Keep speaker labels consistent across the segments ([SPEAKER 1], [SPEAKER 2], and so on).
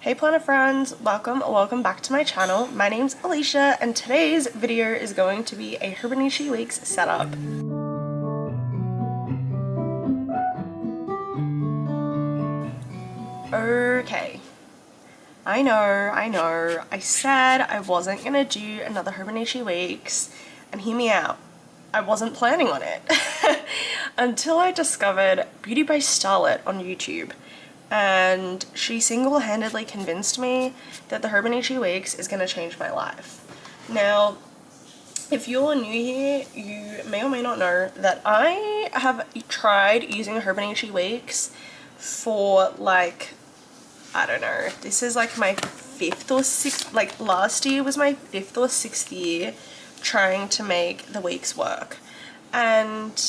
[SPEAKER 1] Hey planner friends, welcome back to my channel. My name's Alicia and today's video is going to be a Hobonichi Weeks setup. Okay, I know, I said I wasn't gonna do another Hobonichi Weeks, and hear me out, I wasn't planning on it until I discovered Beauty by Starlet on YouTube. And she single-handedly convinced me that the Hobonichi Weeks is going to change my life. Now, if you're new here, you may or may not know that I have tried using Hobonichi Weeks for like, I don't know, this is like my 5th or 6th, like last year was my 5th or 6th year trying to make the weeks work. And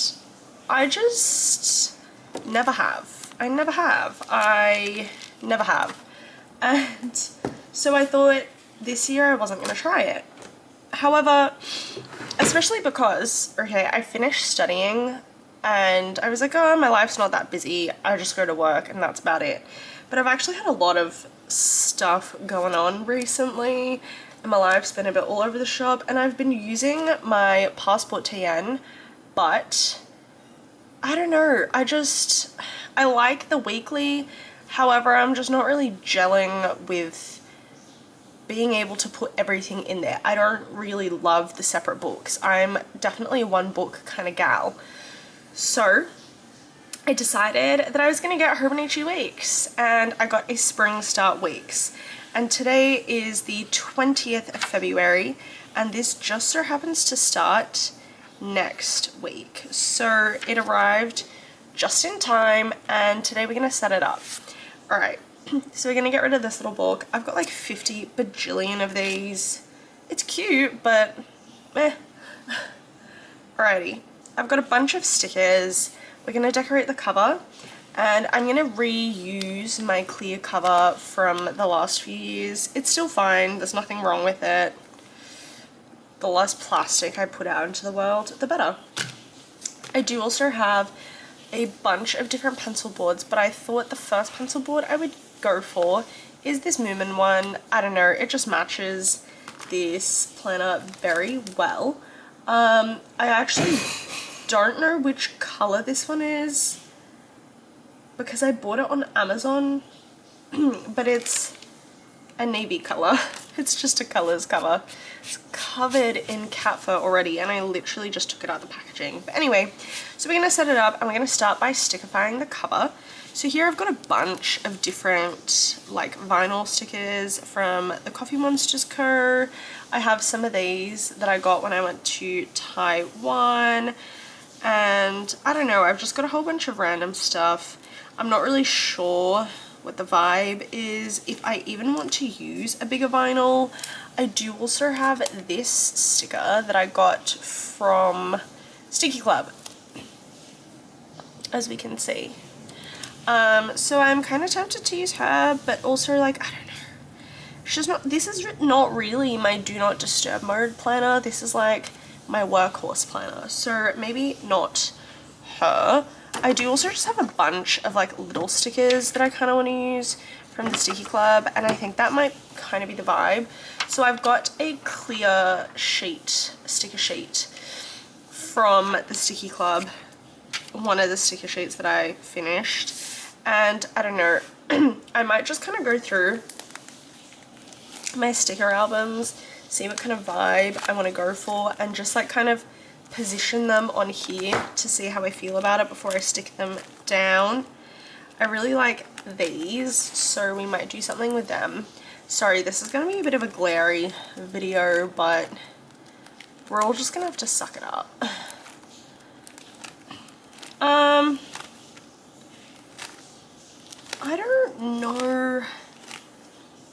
[SPEAKER 1] I just never have. I never have. And so I thought this year I wasn't going to try it. However, especially because, okay, I finished studying and I was like, oh, my life's not that busy. I just go to work and that's about it. But I've actually had a lot of stuff going on recently and my life's been a bit all over the shop, and I've been using my Passport TN, but I don't know, I like the weekly, however I'm just not really gelling with being able to put everything in there. I don't really love the separate books. I'm definitely a one book kind of gal. So I decided that I was going to get Hobonichi Weeks, and I got a Spring Start Weeks. And today is the 20th of February, and this just so happens to start next week. So it arrived just in time, and today we're gonna set it up. All right, so we're gonna get rid of this little book. I've got like 50 bajillion of these. It's cute, but meh. Alrighty, I've got a bunch of stickers. We're gonna decorate the cover, and I'm gonna reuse my clear cover from the last few years. It's still fine, there's nothing wrong with it. The less plastic I put out into the world, the better. I do also have a bunch of different pencil boards, but I thought the first pencil board I would go for is this Moomin one. I don't know, it just matches this planner very well. I actually don't know which color this one is because I bought it on Amazon, but it's a navy color. It's just a colors cover. It's covered in cat fur already, and I literally just took it out of the packaging. But anyway, so we're gonna set it up and we're gonna start by stickerifying the cover. So here I've got a bunch of different like vinyl stickers from the Coffee Monsters Co. I have some of these that I got when I went to Taiwan, and I don't know, I've just got a whole bunch of random stuff. I'm not really sure what the vibe is, if I even want to use a bigger vinyl. I do also have this sticker that I got from Sticky Club, as we can see. So I'm kind of tempted to use her, but also like, I don't know. This is not really my do not disturb mode planner. This is like my workhorse planner. So maybe not her. I do also just have a bunch of like little stickers that I kind of want to use from the Sticky Club, and I think that might kind of be the vibe. So I've got a clear sheet, sticker sheet from the Sticky Club, one of the sticker sheets that I finished, and I don't know, I might just kind of go through my sticker albums, see what kind of vibe I want to go for, and just like kind of position them on here to see how I feel about it before I stick them down. I really like these, so we might do something with them. Sorry, this is going to be a bit of a glary video, but we're all just going to have to suck it up. I don't know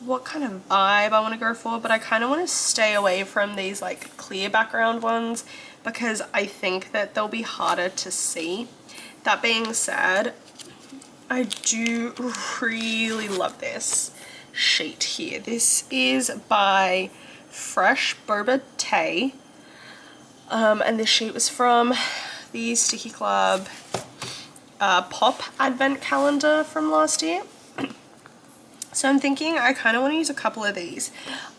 [SPEAKER 1] what kind of vibe I want to go for, but I kind of want to stay away from these like clear background ones because I think that they'll be harder to see. That being said, I do really love this sheet here. This is by Fresh Boba Tay, and this sheet was from the Sticky Club Pop Advent Calendar from last year. So I'm thinking I kind of want to use a couple of these.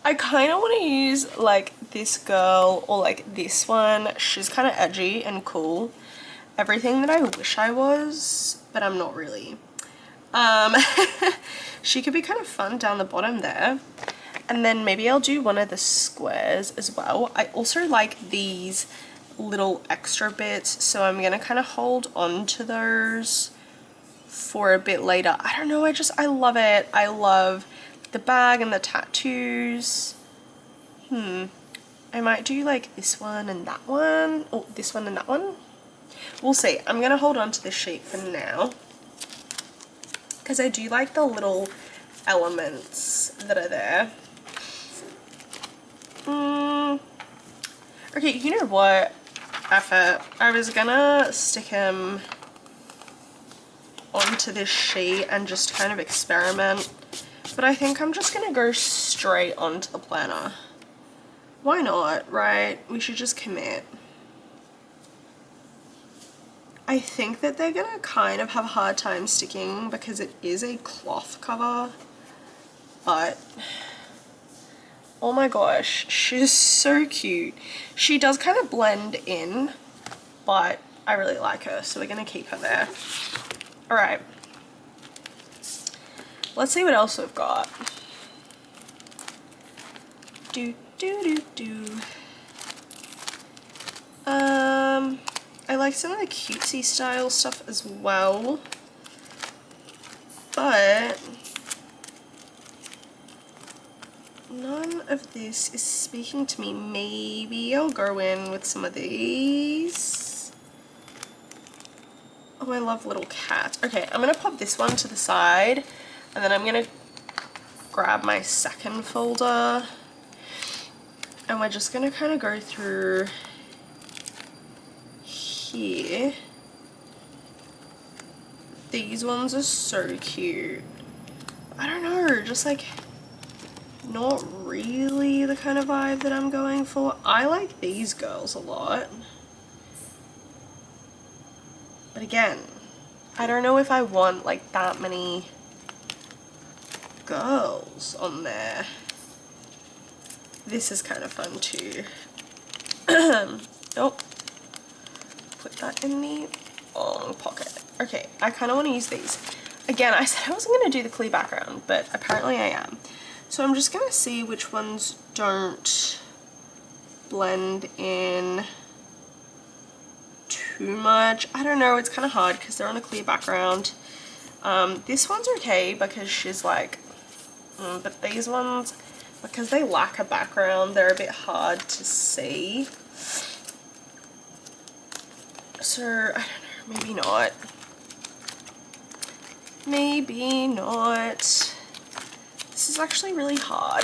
[SPEAKER 1] I kind of want to use like this girl or like this one. She's kind of edgy and cool. Everything that I wish I was, but I'm not really. She could be kind of fun down the bottom there. And then maybe I'll do one of the squares as well. I also like these little extra bits, so I'm gonna kind of hold on to those for a bit later. I don't know, I love it. I love the bag and the tattoos. I might do like this one and that one, or this one and that one. We'll see. I'm gonna hold on to this sheet for now because I do like the little elements that are there. Okay, you know what? Effort. I was gonna stick him onto this sheet and just kind of experiment, but I think I'm just gonna go straight onto the planner. Why not, right? We should just commit. I think that they're gonna kind of have a hard time sticking because it is a cloth cover, but oh my gosh, she's so cute. She does kind of blend in, but I really like her, so we're gonna keep her there. All right, let's see what else we've got. I like some of the cutesy style stuff as well, but none of this is speaking to me. Maybe I'll go in with some of these. Oh, I love little cats. Okay, I'm gonna pop this one to the side, and then I'm gonna grab my second folder, and we're just gonna kind of go through here. These ones are so cute. I don't know, just like not really the kind of vibe that I'm going for. I like these girls a lot. But again, I don't know if I want like that many girls on there. This is kind of fun too. Oh, put that in the wrong pocket. Okay, I kind of want to use these. Again, I said I wasn't going to do the clear background, but apparently I am. So I'm just going to see which ones don't blend in too much. I don't know, it's kind of hard because they're on a clear background. This one's okay because she's like, but these ones, because they lack a background, they're a bit hard to see. So, I don't know, maybe not. Maybe not. This is actually really hard.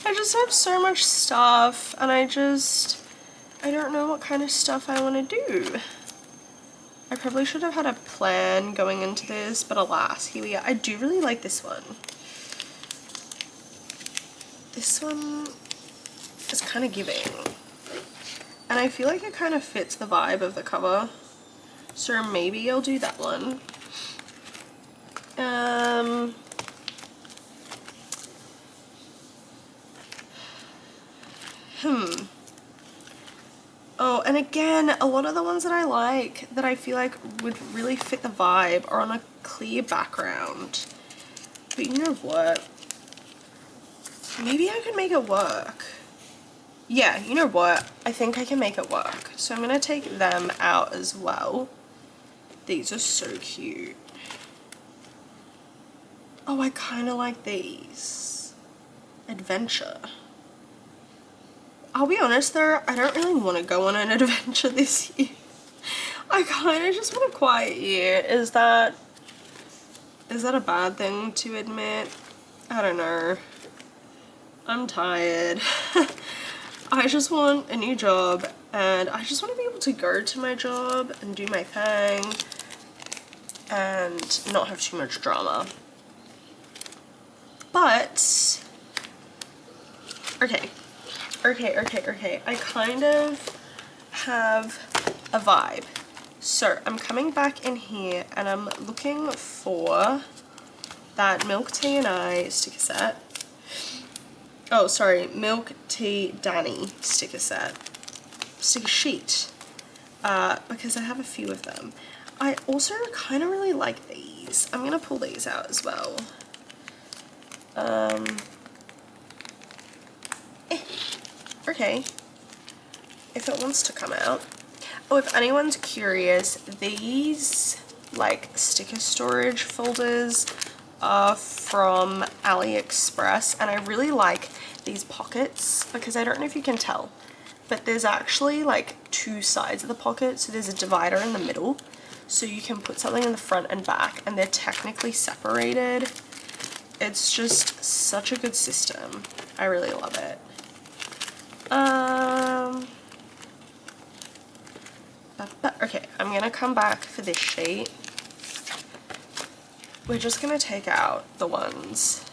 [SPEAKER 1] I just have so much stuff, and I don't know what kind of stuff I want to do. I probably should have had a plan going into this, but alas, here we are. I do really like this one. This one is kind of giving. And I feel like it kind of fits the vibe of the cover. So maybe I'll do that one. Oh, and again, a lot of the ones that I like, that I feel like would really fit the vibe, are on a clear background. But you know what? Maybe I could make it work. Yeah, you know what? I think I can make it work. So I'm going to take them out as well. These are so cute. Oh, I kind of like these. Adventure. I'll be honest though, I don't really want to go on an adventure this year. I kind of just want a quiet year. Is that a bad thing to admit? I don't know. I'm tired. I just want a new job, and I just want to be able to go to my job and do my thing and not have too much drama. But okay. I kind of have a vibe. So I'm coming back in here and I'm looking for that Milk Tea and I sticker set. Oh, sorry, Milk Tea Danny sticker set. Sticker sheet. Because I have a few of them. I also kind of really like these. I'm going to pull these out as well. Okay. If it wants to come out. Oh, if anyone's curious, these like sticker storage folders are from AliExpress, and I really like these pockets because I don't know if you can tell, but there's actually like two sides of the pocket, so there's a divider in the middle, so you can put something in the front and back, and they're technically separated. It's just such a good system. I really love it. Okay, I'm gonna come back for this sheet. We're just gonna take out the ones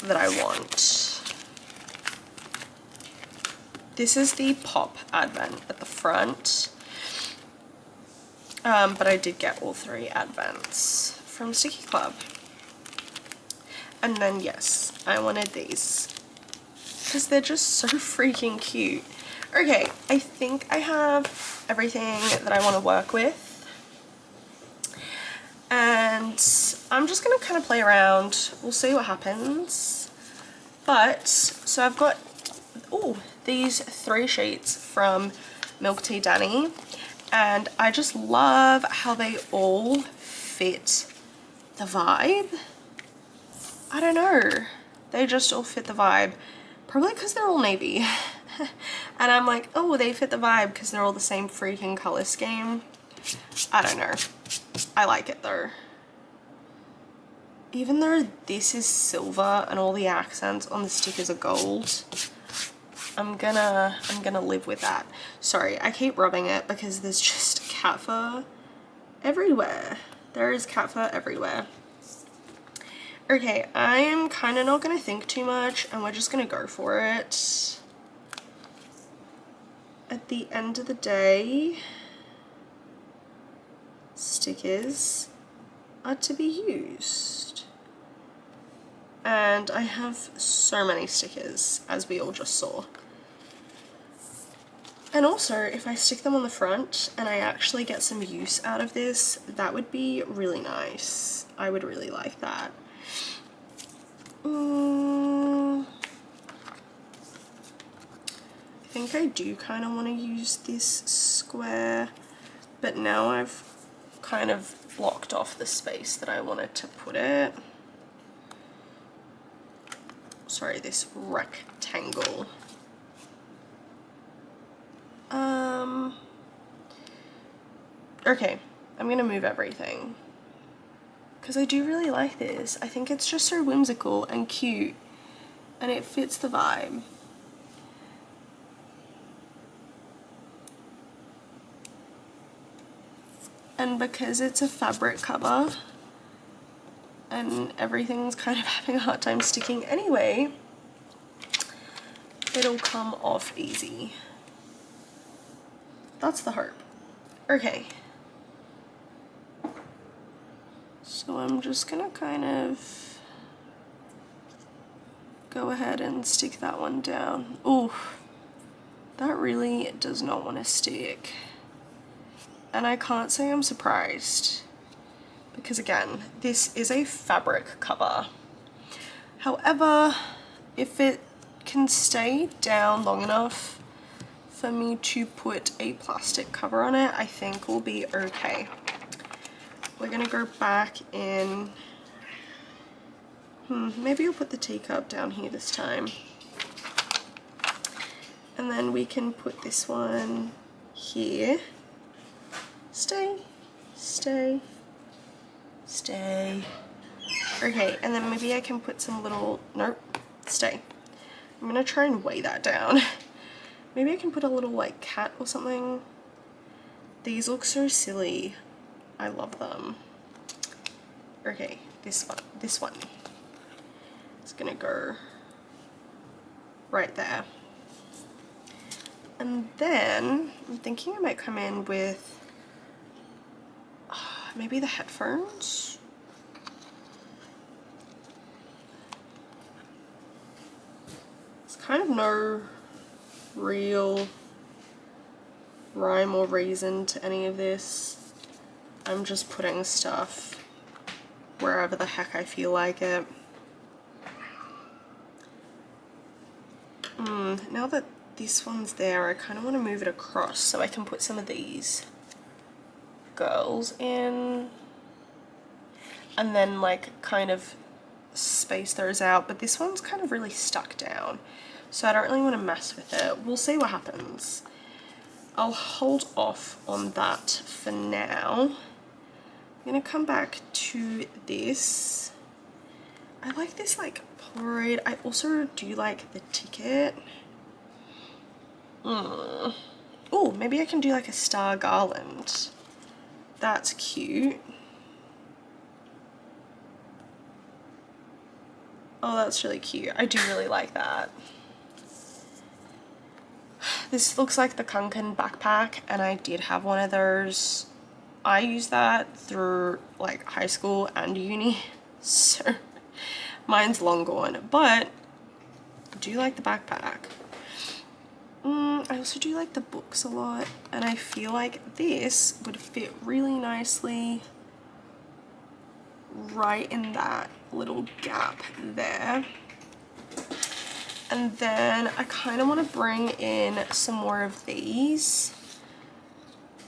[SPEAKER 1] that I want. This is the pop advent at the front, but I did get all 3 advents from Sticky Club. And then yes, I wanted these because they're just so freaking cute. Okay, I think I have everything that I want to work with. And I'm just going to kind of play around. We'll see what happens. But, so I've got, these 3 sheets from Milk Tea Danny. And I just love how they all fit the vibe. I don't know. They just all fit the vibe. Probably because they're all navy. And I'm like, oh, they fit the vibe because they're all the same freaking color scheme. I don't know. I like it though. Even though this is silver and all the accents on the stickers are gold, I'm gonna live with that. Sorry, I keep rubbing it because there's just cat fur everywhere. There is cat fur everywhere. Okay, I am kind of not gonna think too much and we're just gonna go for it. At the end of the day, stickers are to be used. And I have so many stickers, as we all just saw. And also, if I stick them on the front and I actually get some use out of this, that would be really nice. I would really like that. I think I do kind of want to use this square, but now I've kind of blocked off the space that I wanted to put it. Sorry, this rectangle. Okay, I'm gonna move everything because I do really like this. I think it's just so whimsical and cute and it fits the vibe. And because it's a fabric cover and everything's kind of having a hard time sticking anyway, it'll come off easy. That's the hope. Okay. So I'm just gonna kind of go ahead and stick that one down. Ooh, that really does not want to stick. And I can't say I'm surprised because again, this is a fabric cover. However, if it can stay down long enough for me to put a plastic cover on it, I think we'll be okay. We're gonna go back in, maybe I'll put the teacup down here this time. And then we can put this one here. Stay, stay, stay. Okay, and then maybe I can put some little, nope, stay. I'm gonna try and weigh that down. Maybe I can put a little like cat or something. These look so silly. I love them. Okay, this one. It's gonna go right there. And then I'm thinking I might come in with maybe the headphones. kind of no real rhyme or reason to any of this. I'm just putting stuff wherever the heck I feel like it. Now that this one's there, I kind of want to move it across so I can put some of these girls in and then like kind of space those out, but this one's kind of really stuck down, so I don't really want to mess with it. We'll see what happens. I'll hold off on that for now. I'm gonna come back to this. I like this like Polaroid. I also do like the ticket. Oh, maybe I can do like a star garland. That's cute. Oh, that's really cute. I do really like that. This looks like the Kunken backpack, and I did have one of those. I used that through like high school and uni, so mine's long gone, but I do like the backpack. I also do like the books a lot, and I feel like this would fit really nicely right in that little gap there. And then I kind of want to bring in some more of these.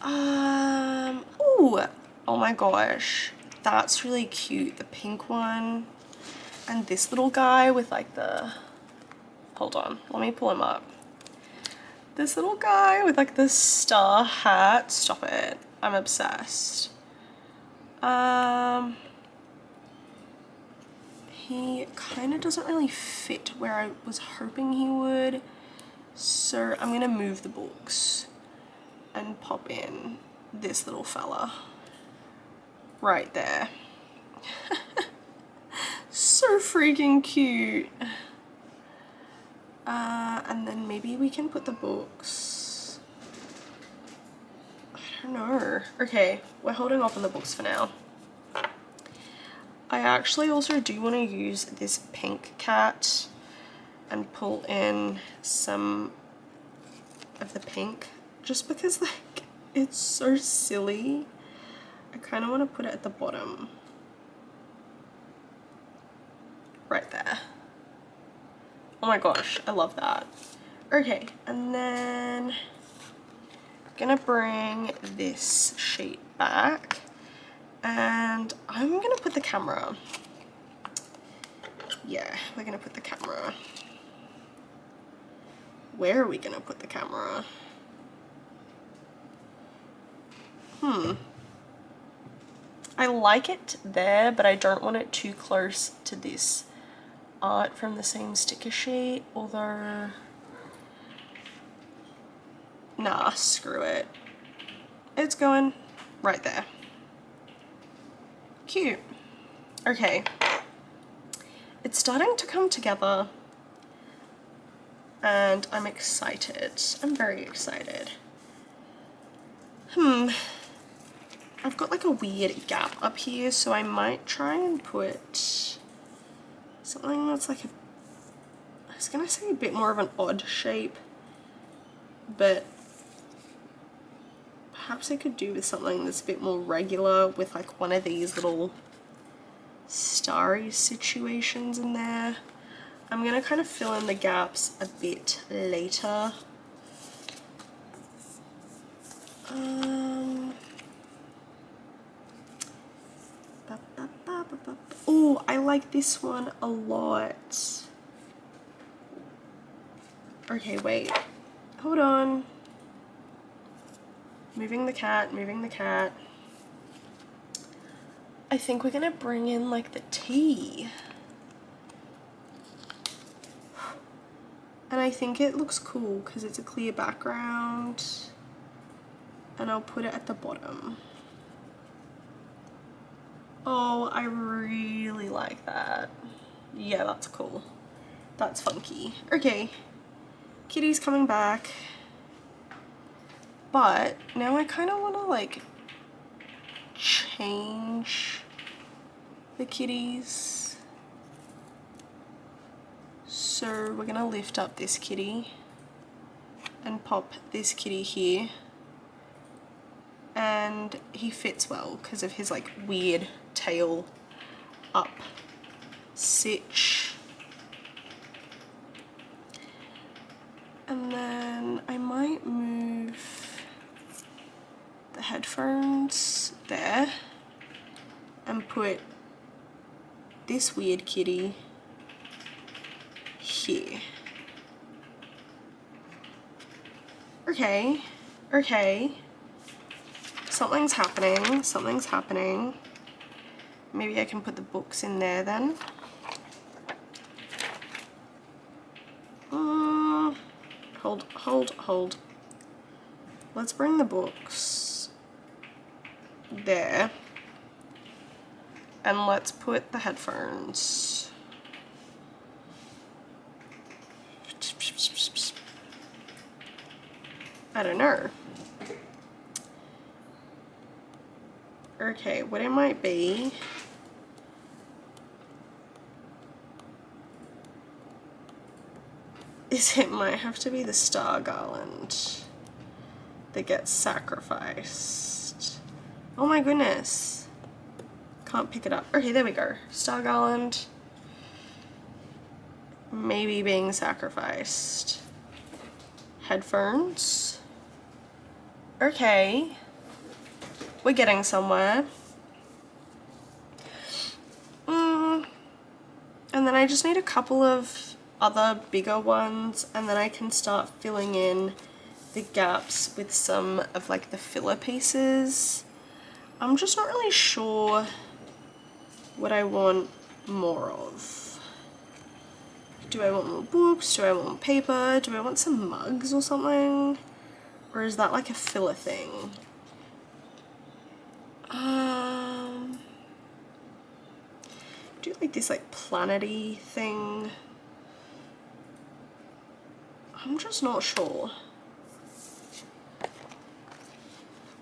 [SPEAKER 1] Ooh, oh my gosh, that's really cute. The pink one and this little guy with like the, hold on, let me pull him up. This little guy with like the star hat, stop it, I'm obsessed. He kind of doesn't really fit where I was hoping he would, so I'm gonna move the books and pop in this little fella right there. So freaking cute. And then maybe we can put the books, I don't know. Okay, we're holding off on the books for now. I actually also do want to use this pink cat and pull in some of the pink, just because like it's so silly. I kind of want to put it at the bottom right there. Oh my gosh, I love that. Okay, and then I'm gonna bring this sheet back, and I'm gonna put the camera. Yeah, we're gonna put the camera. Where are we gonna put the camera? I like it there, but I don't want it too close to this art from the same sticker sheet, although, nah, screw it. It's going right there. Cute. Okay. It's starting to come together, and I'm excited. I'm very excited. I've got like a weird gap up here, so I might try and put something that's like I was gonna say a bit more of an odd shape, but perhaps I could do with something that's a bit more regular with like one of these little starry situations in there. I'm gonna kind of fill in the gaps a bit later. Oh, I like this one a lot. Okay, wait. Hold on. Moving the cat, moving the cat. I think we're gonna bring in like the tea. And I think it looks cool because it's a clear background. And I'll put it at the bottom. Oh, I really like that. Yeah, that's cool. That's funky. Okay, Kitty's coming back. But now I kind of want to like change the kitties. So we're gonna lift up this kitty and pop this kitty here, and he fits well because of his like weird tail up sitch. And then I might move the headphones there and put this weird kitty here. Okay. Something's happening. Maybe I can put the books in there then. Hold. Let's bring the books there. And let's put the headphones. I don't know. Okay, what it might be is it might have to be the star garland that gets sacrificed. Oh my goodness. Can't pick it up. Okay, there we go. Star garland maybe being sacrificed. Headphones. Okay. We're getting somewhere. And then I just need a couple of other bigger ones, and then I can start filling in the gaps with some of like the filler pieces. I'm just not really sure what I want more of. Do I want more books? Do I want paper? Do I want some mugs or something? Or is that like a filler thing? Do like this like planety thing. I'm just not sure.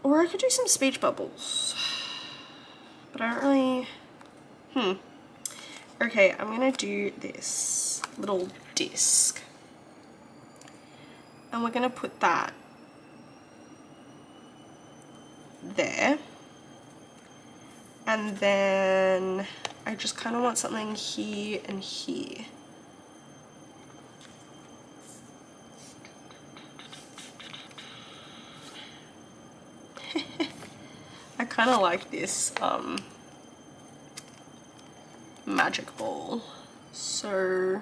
[SPEAKER 1] Or I could do some speech bubbles. But I don't really... Okay, I'm gonna do this little disc. And we're gonna put that there. And then I just kind of want something here and here. I kind of like this magic ball. So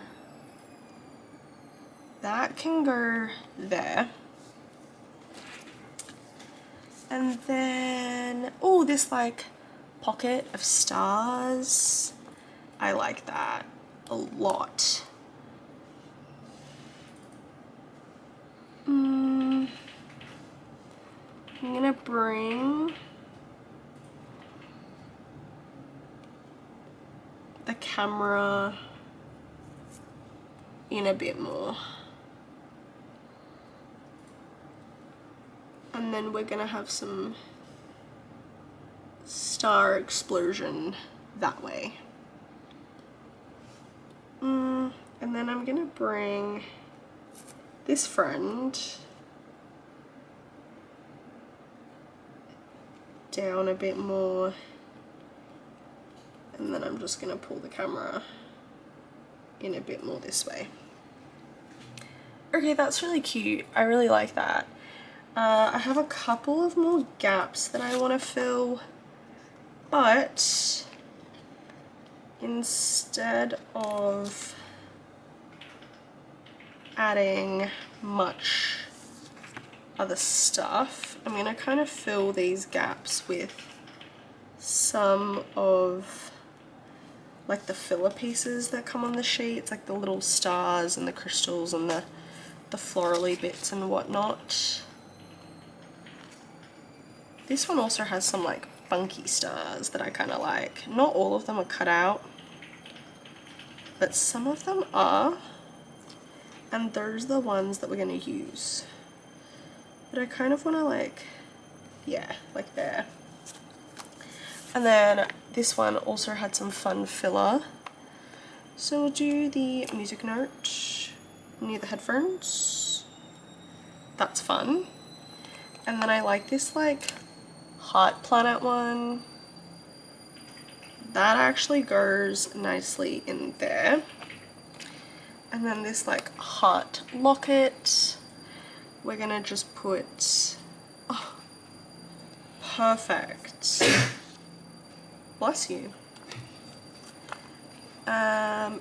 [SPEAKER 1] that can go there. And then, oh, this like pocket of stars. I like that a lot. I'm gonna bring the camera in a bit more. And then we're gonna have some star explosion that way. And then I'm gonna bring this friend down a bit more, and then I'm just gonna pull the camera in a bit more this way. Okay, that's really cute. I really like that. I have a couple of more gaps that I want to fill, but instead of adding much other stuff, I'm going to kind of fill these gaps with some of like the filler pieces that come on the sheets, like the little stars and the crystals and the florally bits and whatnot. This one also has some like funky stars that I kind of like. Not all of them are cut out, but some of them are, and those are the ones that we're going to use. But I kind of want to like, yeah, like there. And then this one also had some fun filler. So we'll do the music note near the headphones. That's fun. And then I like this like heart planet one. That actually goes nicely in there. And then this like heart locket, we're gonna just put, oh, perfect. Bless you.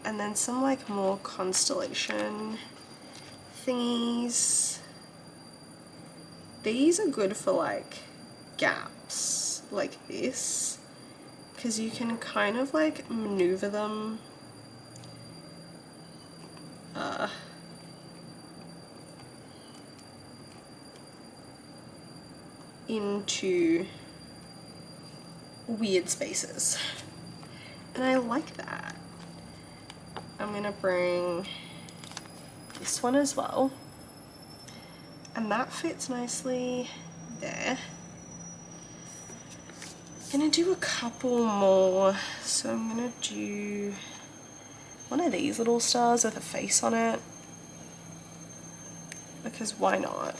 [SPEAKER 1] And then some like more constellation thingies. These are good for like gaps like this, because you can kind of like maneuver them into weird spaces, and I like that. I'm gonna bring this one as well, and that fits nicely there. I'm gonna do a couple more, so I'm gonna do one of these little stars with a face on it, because why not?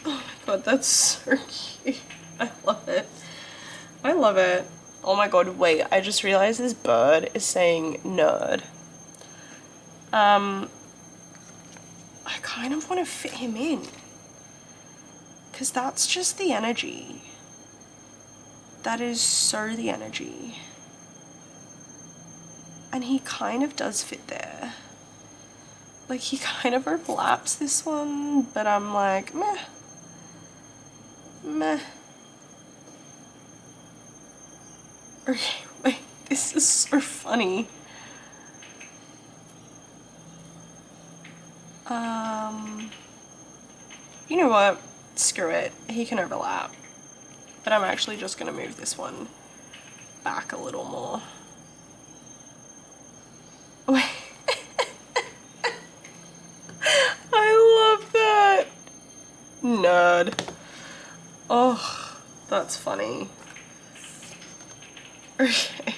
[SPEAKER 1] Oh my god, that's so cute. I love it. I love it. Oh my god, wait, I just realized this bird is saying nerd. I kind of want to fit him in, because that's just the energy. That is so the energy. And he kind of does fit there. Like, he kind of overlaps this one, but I'm like, meh. Meh. Okay, wait, this is so funny. You know what? Screw it. He can overlap. But I'm actually just gonna move this one back a little more. Wait. I love that. Nerd. Oh, that's funny. Okay.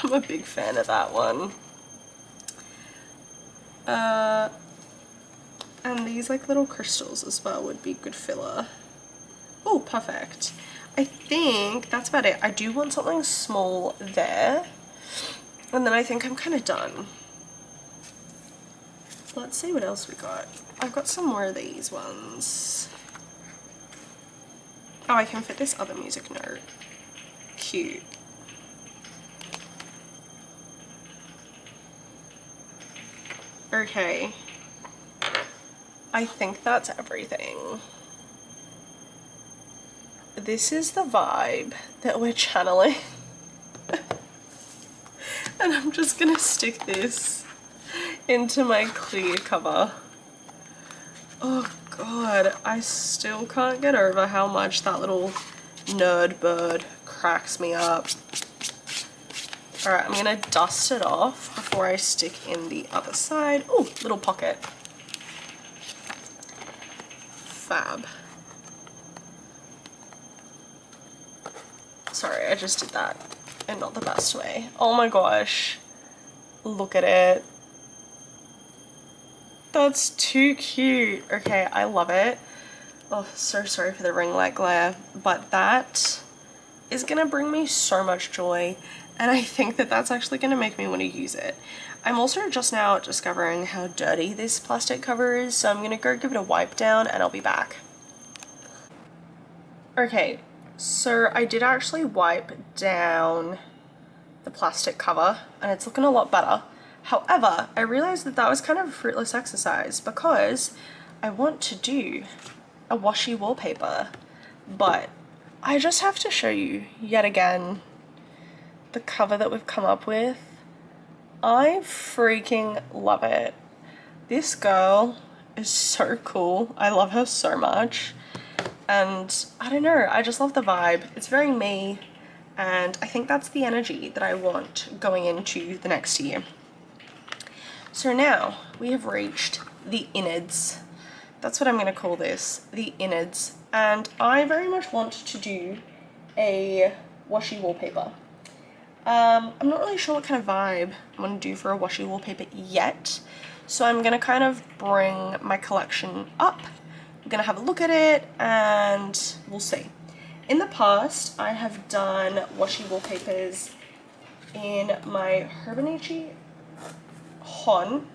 [SPEAKER 1] I'm a big fan of that one. And these like little crystals as well would be good filler. Oh, perfect. I think that's about it. I do want something small there. And then I think I'm kind of done. Let's see what else we got. I've got some more of these ones. Oh, I can fit this other music note. Cute. Okay. I think that's everything. This is the vibe that we're channeling. And I'm just gonna stick this into my clear cover. Oh god, I still can't get over how much that little nerd bird cracks me up. Alright, I'm gonna dust it off before I stick in the other side. Oh, little pocket. Fab. Sorry, I just did that in not the best way. Oh my gosh. Look at it. That's too cute. Okay, I love it. Oh, so sorry for the ring light glare, but that is gonna bring me so much joy, and I think that that's actually gonna make me want to use it. I'm also just now discovering how dirty this plastic cover is, so I'm gonna go give it a wipe down and I'll be back. Okay, so I did actually wipe down the plastic cover and it's looking a lot better. However, I realized that that was kind of a fruitless exercise because I want to do a washi wallpaper, but I just have to show you yet again the cover that we've come up with. I freaking love it. This girl is so cool. I love her so much. And I don't know, I just love the vibe. It's very me, and I think that's the energy that I want going into the next year. So now we have reached the innards. That's what I'm gonna call this, the innards. And I very much want to do a washi wallpaper. I'm not really sure what kind of vibe I want to do for a washi wallpaper yet. So I'm going to kind of bring my collection up. I'm going to have a look at it and we'll see. In the past, I have done washi wallpapers in my Hobonichi Hon,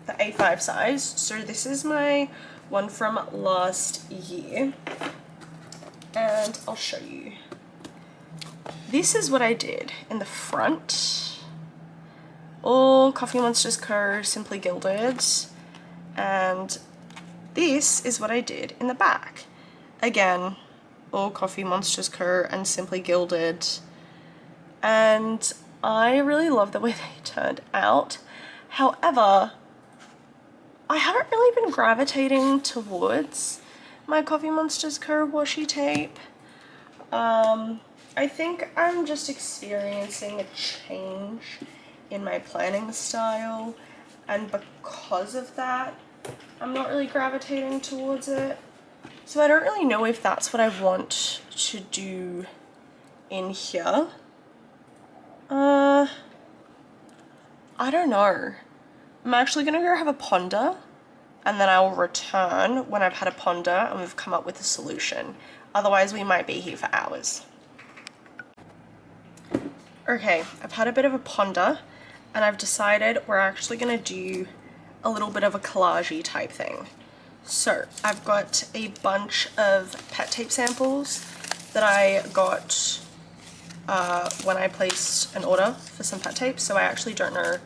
[SPEAKER 1] the A5 size. So this is my one from last year. And I'll show you. This is what I did in the front. All Coffee Monsters Co. Simply Gilded. And this is what I did in the back. Again, all Coffee Monsters Co. and Simply Gilded. And I really love the way they turned out. However, I haven't really been gravitating towards my Coffee Monsters Co. washi tape. I think I'm just experiencing a change in my planning style, and because of that, I'm not really gravitating towards it. So I don't really know if that's what I want to do in here. I don't know. I'm actually gonna go have a ponder, and then I will return when I've had a ponder and we've come up with a solution. Otherwise, we might be here for hours. Okay, I've had a bit of a ponder and I've decided we're actually gonna do a little bit of a collage-y type thing. So I've got a bunch of pet tape samples that I got when I placed an order for some pet tape. So I actually don't know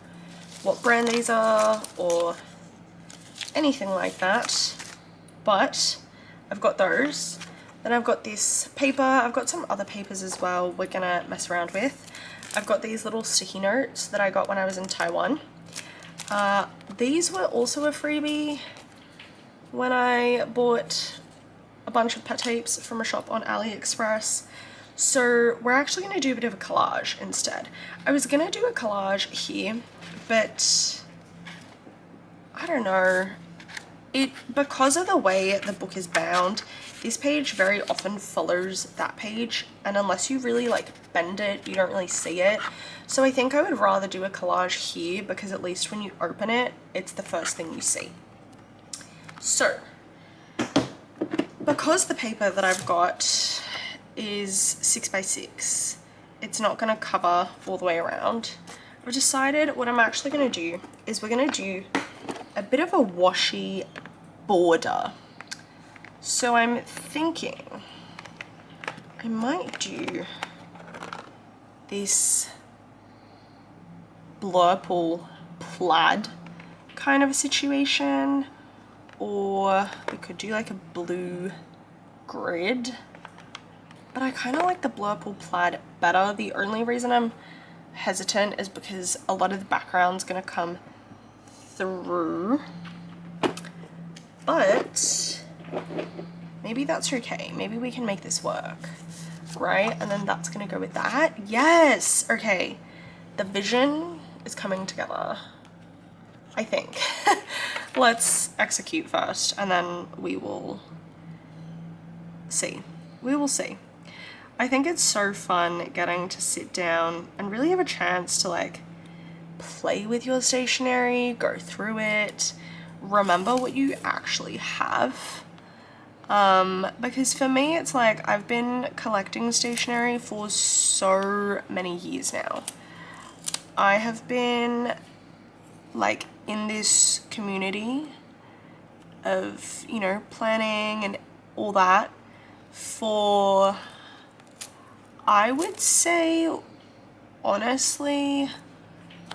[SPEAKER 1] what brand these are or anything like that, but I've got those. Then I've got this paper. I've got some other papers as well we're gonna mess around with. I've got these little sticky notes that I got when I was in Taiwan. These were also a freebie when I bought a bunch of pet tapes from a shop on AliExpress. So we're actually going to do a bit of a collage instead. I was going to do a collage here, but I don't know. Because of the way the book is bound, this page very often follows that page, and unless you really like bend it, you don't really see it. So I think I would rather do a collage here, because at least when you open it, it's the first thing you see. So, because the paper that I've got is 6x6, it's not going to cover all the way around. I've decided what I'm actually going to do is we're going to do a bit of a washi border. So I'm thinking I might do this blurple plaid kind of a situation, or we could do like a blue grid, but I kind of like the blurple plaid better. The only reason I'm hesitant is because a lot of the background's gonna come through, but maybe that's okay. Maybe we can make this work, right? And then that's gonna go with that. Yes, okay. The vision is coming together, I think. Let's execute first, and then we will see. We will see. I think it's so fun getting to sit down and really have a chance to like play with your stationery, go through it, remember what you actually have. Because for me, it's like I've been collecting stationery for so many years now. I have been like in this community of, you know, planning and all that for, I would say, honestly,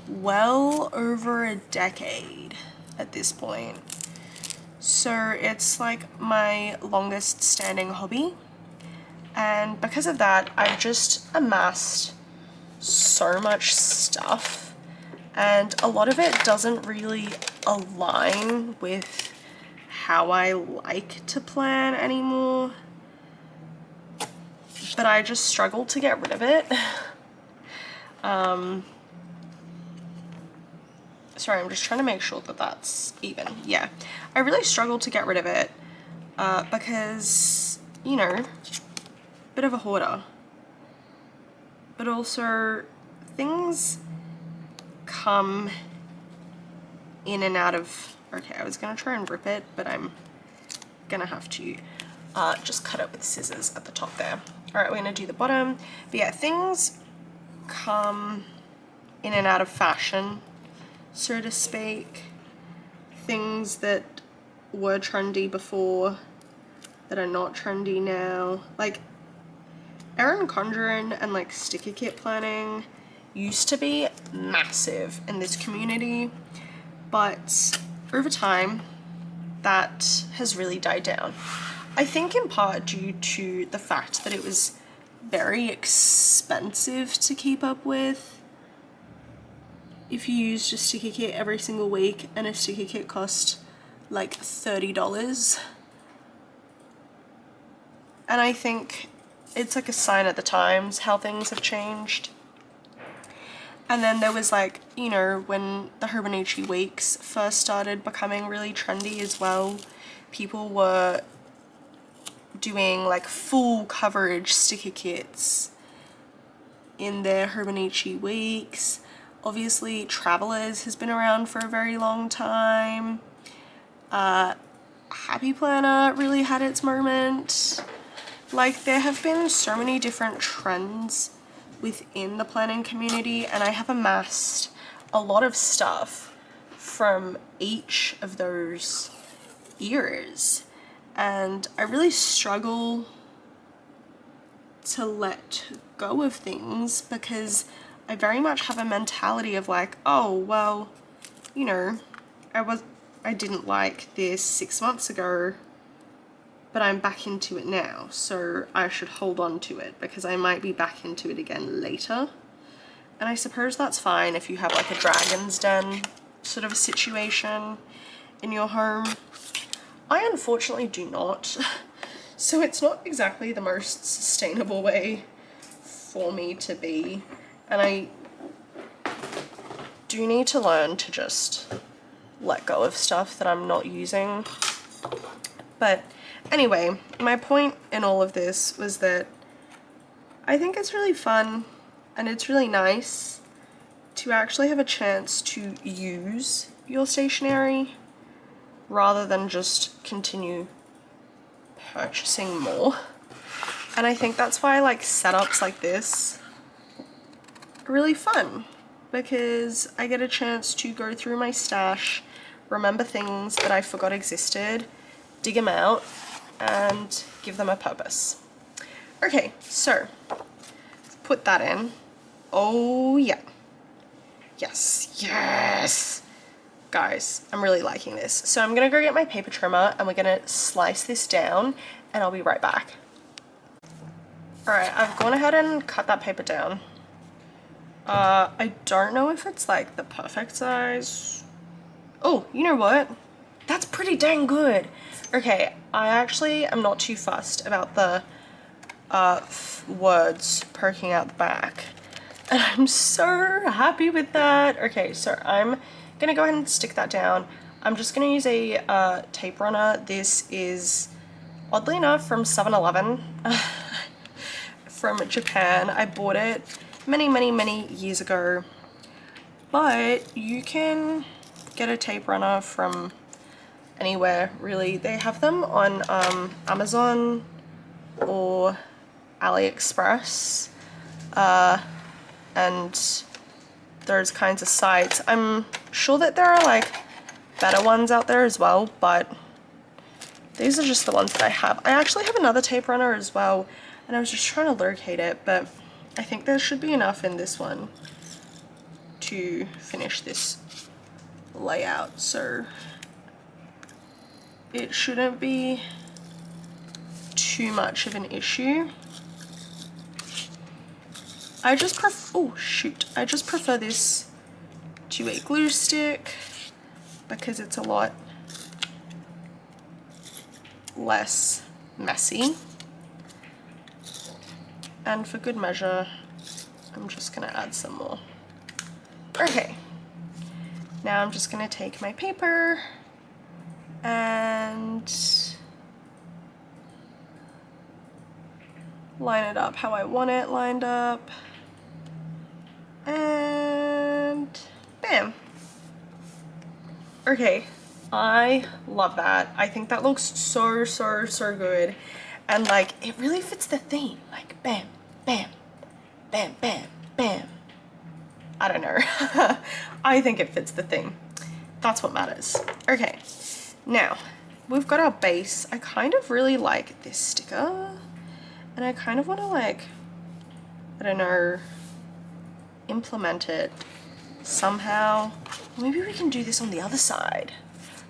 [SPEAKER 1] well over a decade at this point. So it's like my longest standing hobby, and because of that, I've just amassed so much stuff, and a lot of it doesn't really align with how I like to plan anymore, but I just struggle to get rid of it. Sorry, I'm just trying to make sure that that's even. Yeah, I really struggle to get rid of it because, you know, bit of a hoarder, but also things come in and out of, okay, I was gonna try and rip it, but I'm gonna have to just cut it with scissors at the top there. All right, we're gonna do the bottom. But yeah, things come in and out of fashion, so to speak. Things that were trendy before that are not trendy now. Like Erin Condren and like sticker kit planning used to be massive in this community, but over time that has really died down. I think in part due to the fact that it was very expensive to keep up with. If you used a sticker kit every single week, and a sticker kit cost like $30. And I think it's like a sign of the times how things have changed. And then there was like, you know, when the Hobonichi Weeks first started becoming really trendy as well, people were doing like full coverage sticker kits in their Hobonichi Weeks. Obviously, Travelers has been around for a very long time. Happy Planner really had its moment. Like, there have been so many different trends within the planning community, and I have amassed a lot of stuff from each of those eras. And I really struggle to let go of things because I very much have a mentality of like, oh, well, you know, I didn't like this 6 months ago, but I'm back into it now, so I should hold on to it because I might be back into it again later. And I suppose that's fine if you have like a Dragon's Den sort of a situation in your home. I unfortunately do not, so it's not exactly the most sustainable way for me to be, and I do need to learn to just let go of stuff that I'm not using. But anyway, my point in all of this was that I think it's really fun and it's really nice to actually have a chance to use your stationery rather than just continue purchasing more. And I think that's why like setups like this are really fun, because I get a chance to go through my stash, remember things that I forgot existed, dig them out, and give them a purpose. Okay, so put that in. Oh yeah. Yes, yes. Guys, I'm really liking this. So I'm gonna go get my paper trimmer and we're gonna slice this down and I'll be right back. All right, I've gone ahead and cut that paper down. I don't know if it's like the perfect size. Oh, you know what? That's pretty dang good. Okay, I actually am not too fussed about the words poking out the back. And I'm so happy with that. Okay, so I'm gonna go ahead and stick that down. I'm just gonna use a tape runner. This is, oddly enough, from 7-Eleven from Japan. I bought it many years ago, but you can get a tape runner from anywhere really. They have them on Amazon or AliExpress and those kinds of sites. I'm sure that there are like better ones out there as well, but these are just the ones that I have. I actually have another tape runner as well, and I was just trying to locate it, but I think there should be enough in this one to finish this layout, so it shouldn't be too much of an issue. I just prefer this to a glue stick because it's a lot less messy. And for good measure, I'm just gonna add some more. Okay, now I'm just gonna take my paper and line it up how I want it lined up. And bam. Okay, I love that. I think that looks so, so, so good. And like, it really fits the theme. Like, bam, bam, bam, bam, bam. I don't know. I think it fits the theme. That's what matters. Okay, now we've got our base. I kind of really like this sticker. And I kind of want to like, I don't know, implement it somehow. Maybe we can do this on the other side.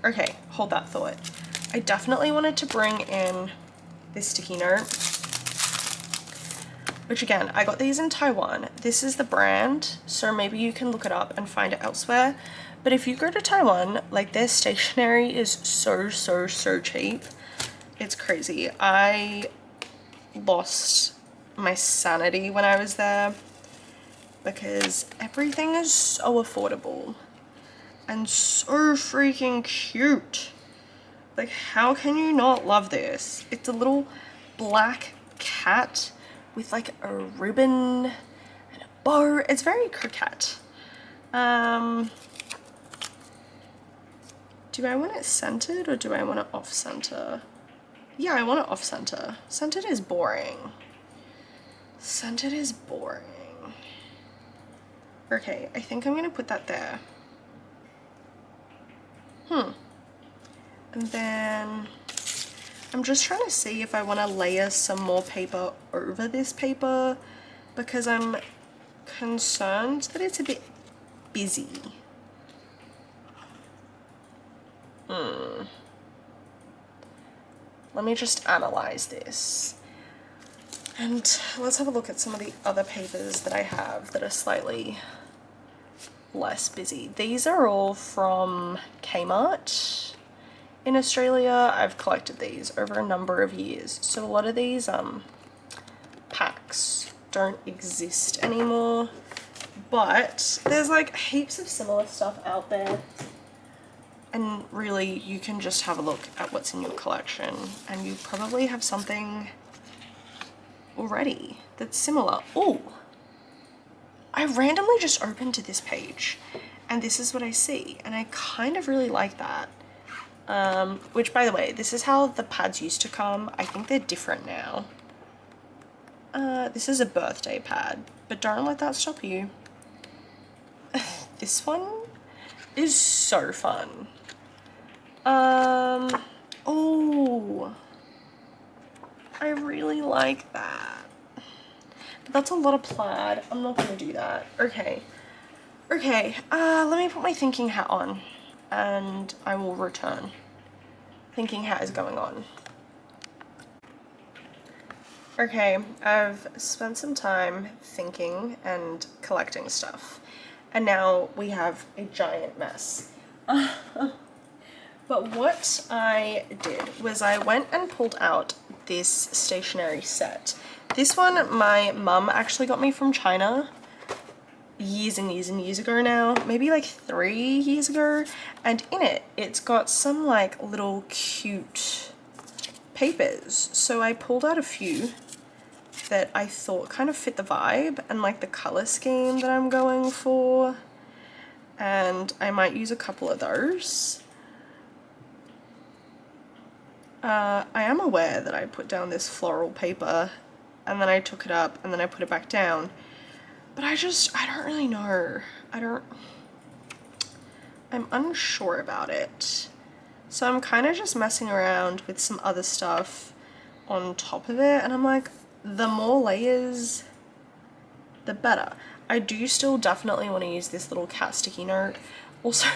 [SPEAKER 1] Okay, hold that thought. I definitely wanted to bring in this sticky note, which again, I got these in Taiwan. This is the brand, so maybe you can look it up and find it elsewhere. But if you go to Taiwan, like their stationery is so, so, so cheap. It's crazy. I lost my sanity when I was there because everything is so affordable and so freaking cute. Like, how can you not love this? It's a little black cat with like a ribbon and a bow. It's very coquette. Do I want it centered or do I want it off center? Yeah, I want it off center. Centered is boring. Centered is boring. Okay, I think I'm gonna put that there. And then I'm just trying to see if I want to layer some more paper over this paper because I'm concerned that it's a bit busy. Let me just analyze this. And let's have a look at some of the other papers that I have that are slightly less busy. These are all from Kmart in Australia. I've collected these over a number of years. So a lot of these packs don't exist anymore, but there's like heaps of similar stuff out there. And really, you can just have a look at what's in your collection and you probably have something already that's similar. Oh, I randomly just opened to this page and this is what I see. And I kind of really like that. Which, by the way, this is how the pads used to come. I think they're different now. This is a birthday pad, but don't let that stop you. This one is so fun. Oh, I really like that. But that's a lot of plaid. I'm not gonna do that. Okay. Okay, let me put my thinking hat on and I will return. Thinking hat is going on. Okay, I've spent some time thinking and collecting stuff, and now we have a giant mess. But what I did was I went and pulled out this stationery set. This one my mum actually got me from China years and years and years ago now, maybe like 3 years ago, and in it, it's got some like little cute papers. So I pulled out a few that I thought kind of fit the vibe and like the color scheme that I'm going for, and I might use a couple of those. I am aware that I put down this floral paper and then I took it up and then I put it back down, but I don't really know. I'm unsure about it. So I'm kind of just messing around with some other stuff on top of it, and I'm like, the more layers, the better. I do still definitely want to use this little cat sticky note. Also,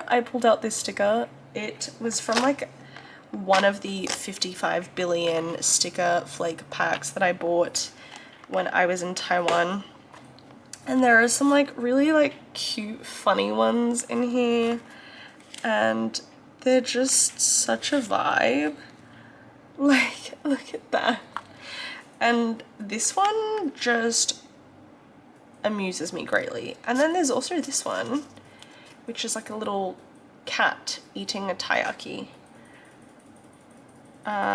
[SPEAKER 1] I pulled out this sticker. It was from like one of the 55 billion sticker flake packs that I bought when I was in Taiwan. And there are some like really like cute, funny ones in here. And they're just such a vibe. Like, look at that. And this one just amuses me greatly. And then there's also this one, which is like a little cat eating a taiyaki.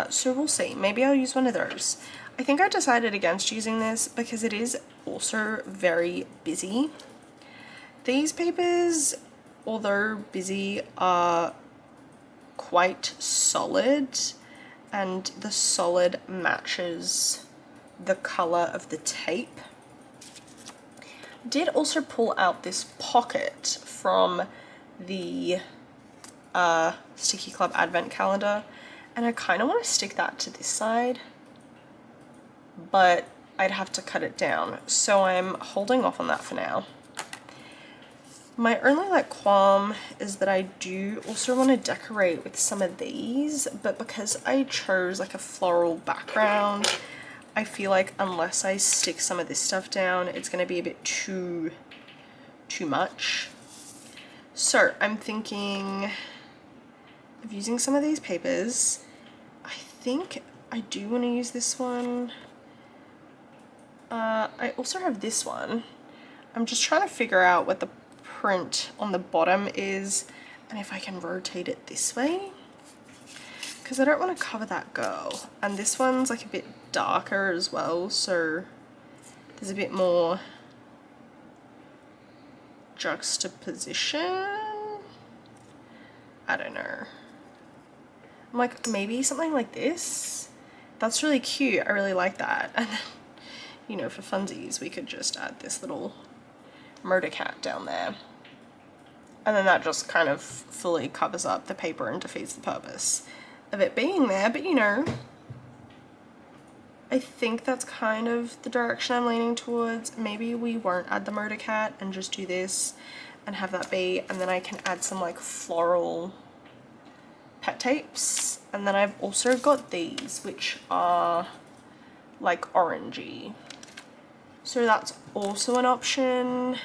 [SPEAKER 1] So we'll see. Maybe I'll use one of those. I think I decided against using this because it is also very busy. These papers, although busy, are quite solid, and the solid matches the color of the tape. Did also pull out this pocket from the Sticky Club Advent Calendar, and I kind of want to stick that to this side, but I'd have to cut it down, so I'm holding off on that for now. My only like qualm is that I do also want to decorate with some of these, but because I chose like a floral background, I feel like unless I stick some of this stuff down, it's going to be a bit too much. So I'm thinking of using some of these papers. I think I do want to use this one. I also have this one. I'm just trying to figure out what the print on the bottom is and if I can rotate it this way, because I don't want to cover that girl. And this one's like a bit darker as well, so there's a bit more juxtaposition. I don't know. I'm like, maybe something like this. That's really cute. I really like that. And then, you know, for funsies, we could just add this little murder cat down there. And then that just kind of fully covers up the paper and defeats the purpose of it being there. But you know, I think that's kind of the direction I'm leaning towards. Maybe we won't add the murder cat and just do this and have that be, and then I can add some like floral pet tapes. And then I've also got these, which are like orangey. So that's also an option.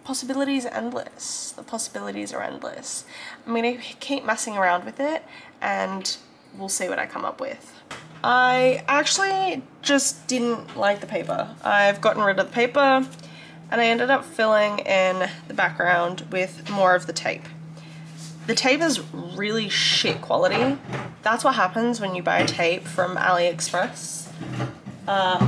[SPEAKER 1] Possibilities are endless. The possibilities are endless. I'm gonna keep messing around with it and we'll see what I come up with. I actually just didn't like the paper. I've gotten rid of the paper and I ended up filling in the background with more of the tape. The tape is really shit quality. That's what happens when you buy tape from AliExpress.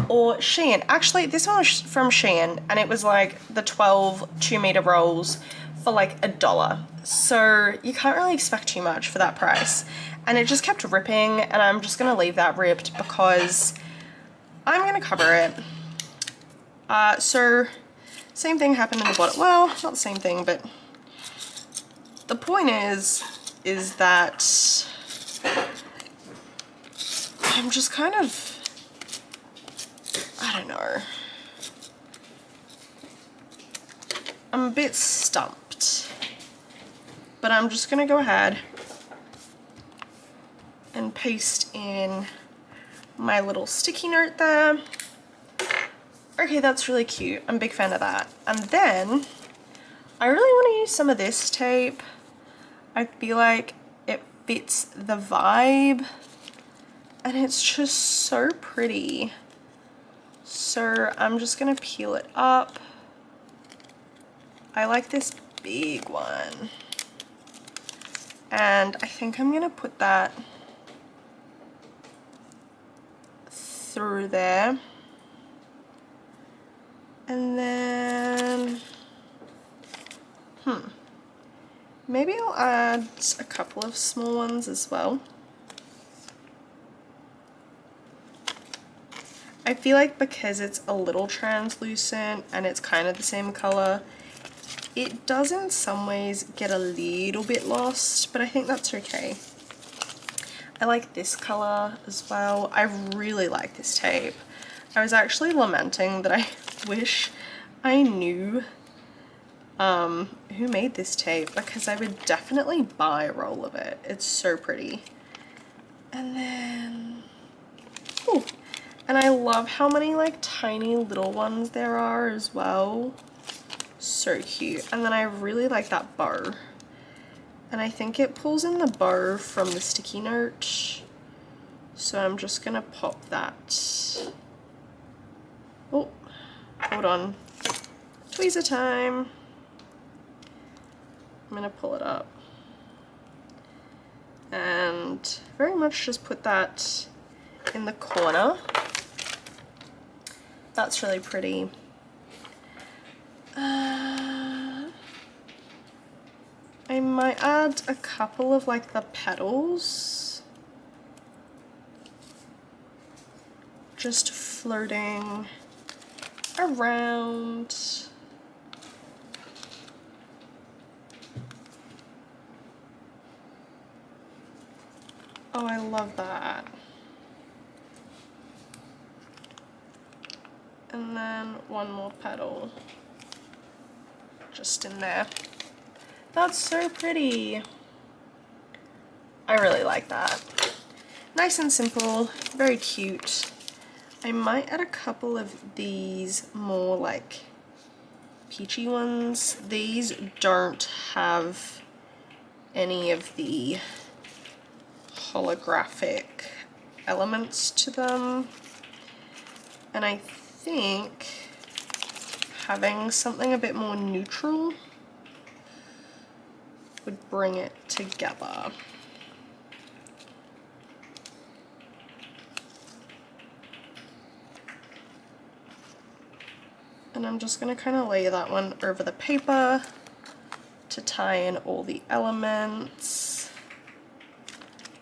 [SPEAKER 1] Or Shein. Actually, this one was from Shein and it was like the 12 2-meter rolls for like $1. So you can't really expect too much for that price. And it just kept ripping, and I'm just gonna leave that ripped because I'm gonna cover it. So same thing happened in the bottom. Well, not the same thing, but the point is that I'm just kind of, I don't know. I'm a bit stumped, but I'm just gonna go ahead and paste in my little sticky note there. Okay, that's really cute. I'm a big fan of that. And then I really want to use some of this tape. I feel like it fits the vibe and it's just so pretty. So I'm just gonna peel it up. I like this big one. And I think I'm gonna put that through there. And then, maybe I'll add a couple of small ones as well. I feel like because it's a little translucent and it's kind of the same color, it does in some ways get a little bit lost, but I think that's okay. I like this color as well. I really like this tape. I was actually lamenting that I wish I knew who made this tape, because I would definitely buy a roll of it. It's so pretty. And then, ooh, and I love how many like tiny little ones there are as well. So cute. And then I really like that bow. And I think it pulls in the bow from the sticky note. So I'm just gonna pop that. Oh, hold on. Tweezer time. I'm gonna pull it up. And very much just put that in the corner. That's really pretty. I might add a couple of like the petals, just floating around. Oh, I love that. And then one more petal just in there. That's so pretty. I really like that. Nice and simple, very cute. I might add a couple of these more like peachy ones. These don't have any of the holographic elements to them. And I think having something a bit more neutral would bring it together. And I'm just going to kind of lay that one over the paper to tie in all the elements.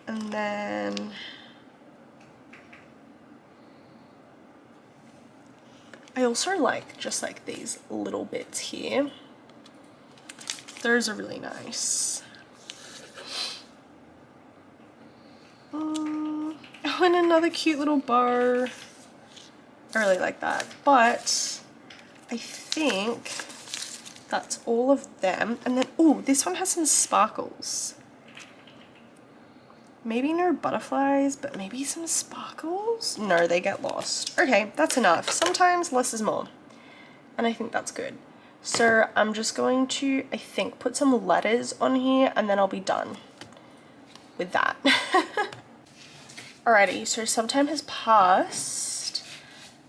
[SPEAKER 1] And then I also like just like these little bits here. Those are really nice. Oh, and another cute little bow. I really like that. But I think that's all of them. And then, oh, this one has some sparkles. Maybe no butterflies, but maybe some sparkles? No, they get lost. Okay, that's enough. Sometimes less is more. And I think that's good. So I'm just going to, I think, put some letters on here and then I'll be done with that. Alrighty, so some time has passed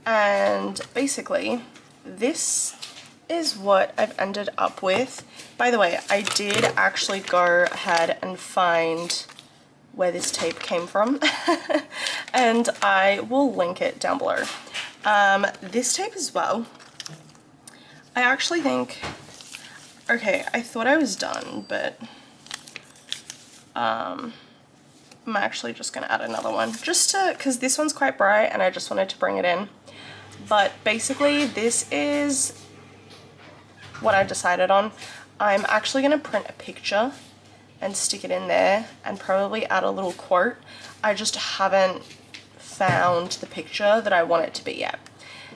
[SPEAKER 1] and basically this is what I've ended up with. By the way, I did actually go ahead and find where this tape came from and I will link it down below. This tape as well, I actually think, okay, I thought I was done, but I'm actually just gonna add another one just to, because this one's quite bright and I just wanted to bring it in. But basically this is what I decided on. I'm actually gonna print a picture and stick it in there and probably add a little quote. I just haven't found the picture that I want it to be yet.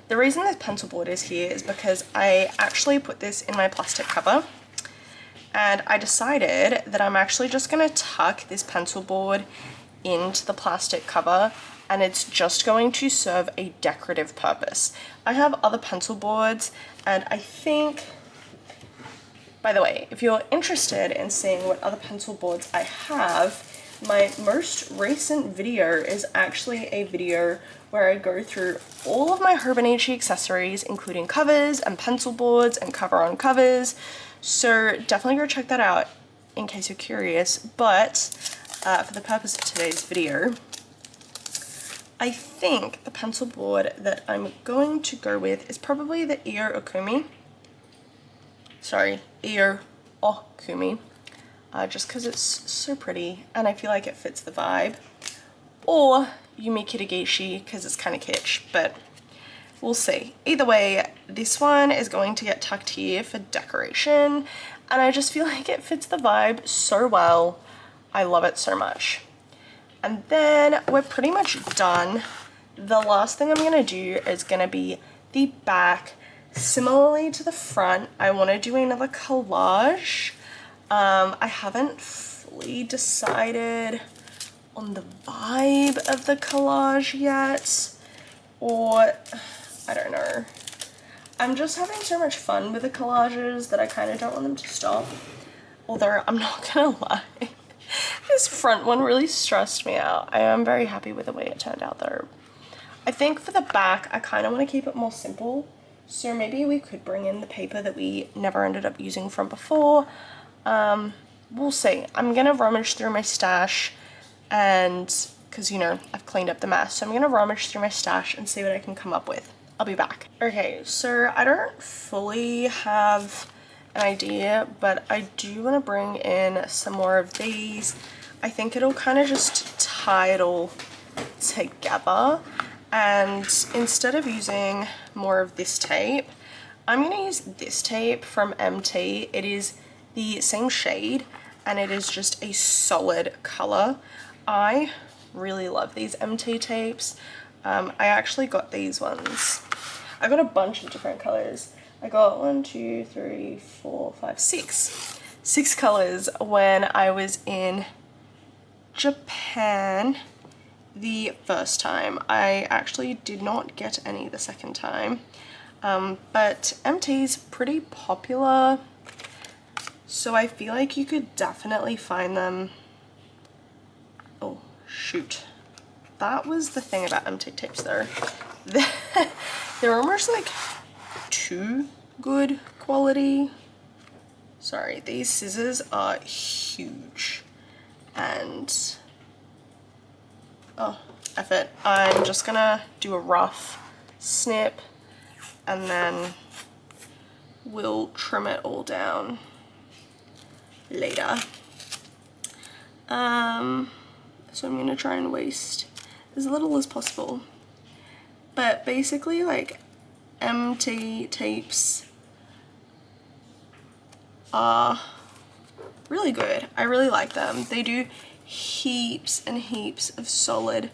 [SPEAKER 1] The reason this pencil board is here is because I actually put this in my plastic cover and I decided that I'm actually just gonna tuck this pencil board into the plastic cover and it's just going to serve a decorative purpose. I have other pencil boards and I think, by the way, if you're interested in seeing what other pencil boards I have, my most recent video is actually a video where I go through all of my Hobonichi accessories, including covers and pencil boards and cover on covers. So definitely go check that out in case you're curious. But for the purpose of today's video, I think the pencil board that I'm going to go with is probably the Okumi. Sorry, Okumi. Just because it's so pretty and I feel like it fits the vibe. Or Yumi Kitagishi because it's kind of kitsch, but we'll see. Either way, this one is going to get tucked here for decoration and I just feel like it fits the vibe so well. I love it so much. And then we're pretty much done. The last thing I'm gonna do is gonna be the back. Similarly to the front, I want to do another collage. I haven't fully decided on the vibe of the collage yet, or I don't know. I'm just having so much fun with the collages that I kind of don't want them to stop. Although I'm not gonna lie, this front one really stressed me out. I am very happy with the way it turned out though. I think for the back, I kind of want to keep it more simple. So maybe we could bring in the paper that we never ended up using from before. We'll see. I'm gonna rummage through my stash and, because you know, I've cleaned up the mess. So I'm gonna rummage through my stash and see what I can come up with. I'll be back. Okay, so I don't fully have an idea, but I do want to bring in some more of these. I think it'll kind of just tie it all together, and instead of using more of this tape, I'm going to use this tape from MT. It is the same shade and it is just a solid color. I really love these MT tapes. I actually got these ones. I got a bunch of different colors. I got 1, 2, 3, 4, 5, 6. 6 colors when I was in Japan the first time. I actually did not get any the second time. But MT's pretty popular, so I feel like you could definitely find them. Oh, shoot. That was the thing about MT tapes though. They're almost like too good quality. Sorry, these scissors are huge. And, oh, F it. I'm just gonna do a rough snip and then we'll trim it all down later. So I'm gonna try and waste as little as possible. But basically, like, MT tapes are really good. I really like them. They do heaps and heaps of solid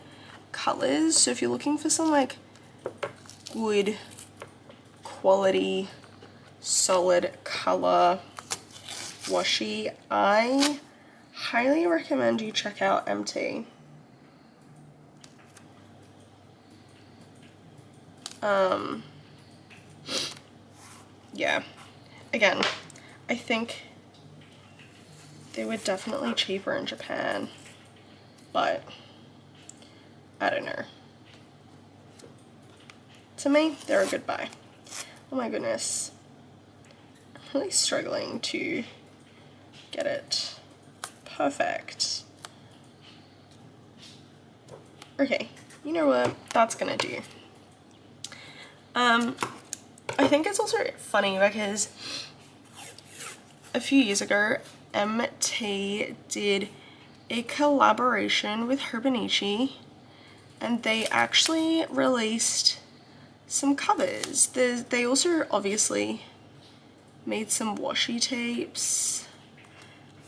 [SPEAKER 1] colors. So if you're looking for some like good quality solid color washi, I highly recommend you check out MT. Yeah, again, I think they were definitely cheaper in Japan, but I don't know. To me, they're a good buy. Oh my goodness. I'm really struggling to get it perfect. Okay, you know what? That's gonna do. I think it's also funny because a few years ago, MT did a collaboration with Hobonichi, and they actually released some covers. They also obviously made some washi tapes,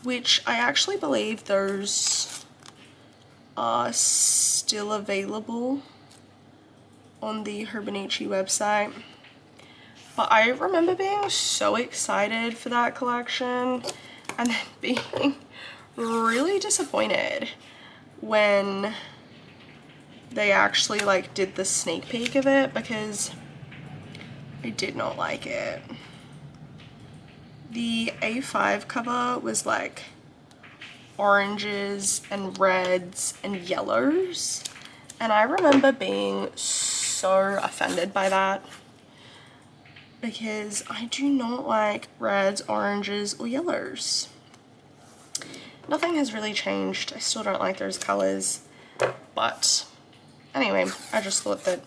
[SPEAKER 1] which I actually believe those are still available on the Hobonichi website. But I remember being so excited for that collection and then being really disappointed when they actually like did the sneak peek of it, because I did not like it. The A5 cover was like oranges and reds and yellows, and I remember being so offended by that because I do not like reds, oranges, or yellows. Nothing has really changed. I still don't like those colors, but anyway, I just thought that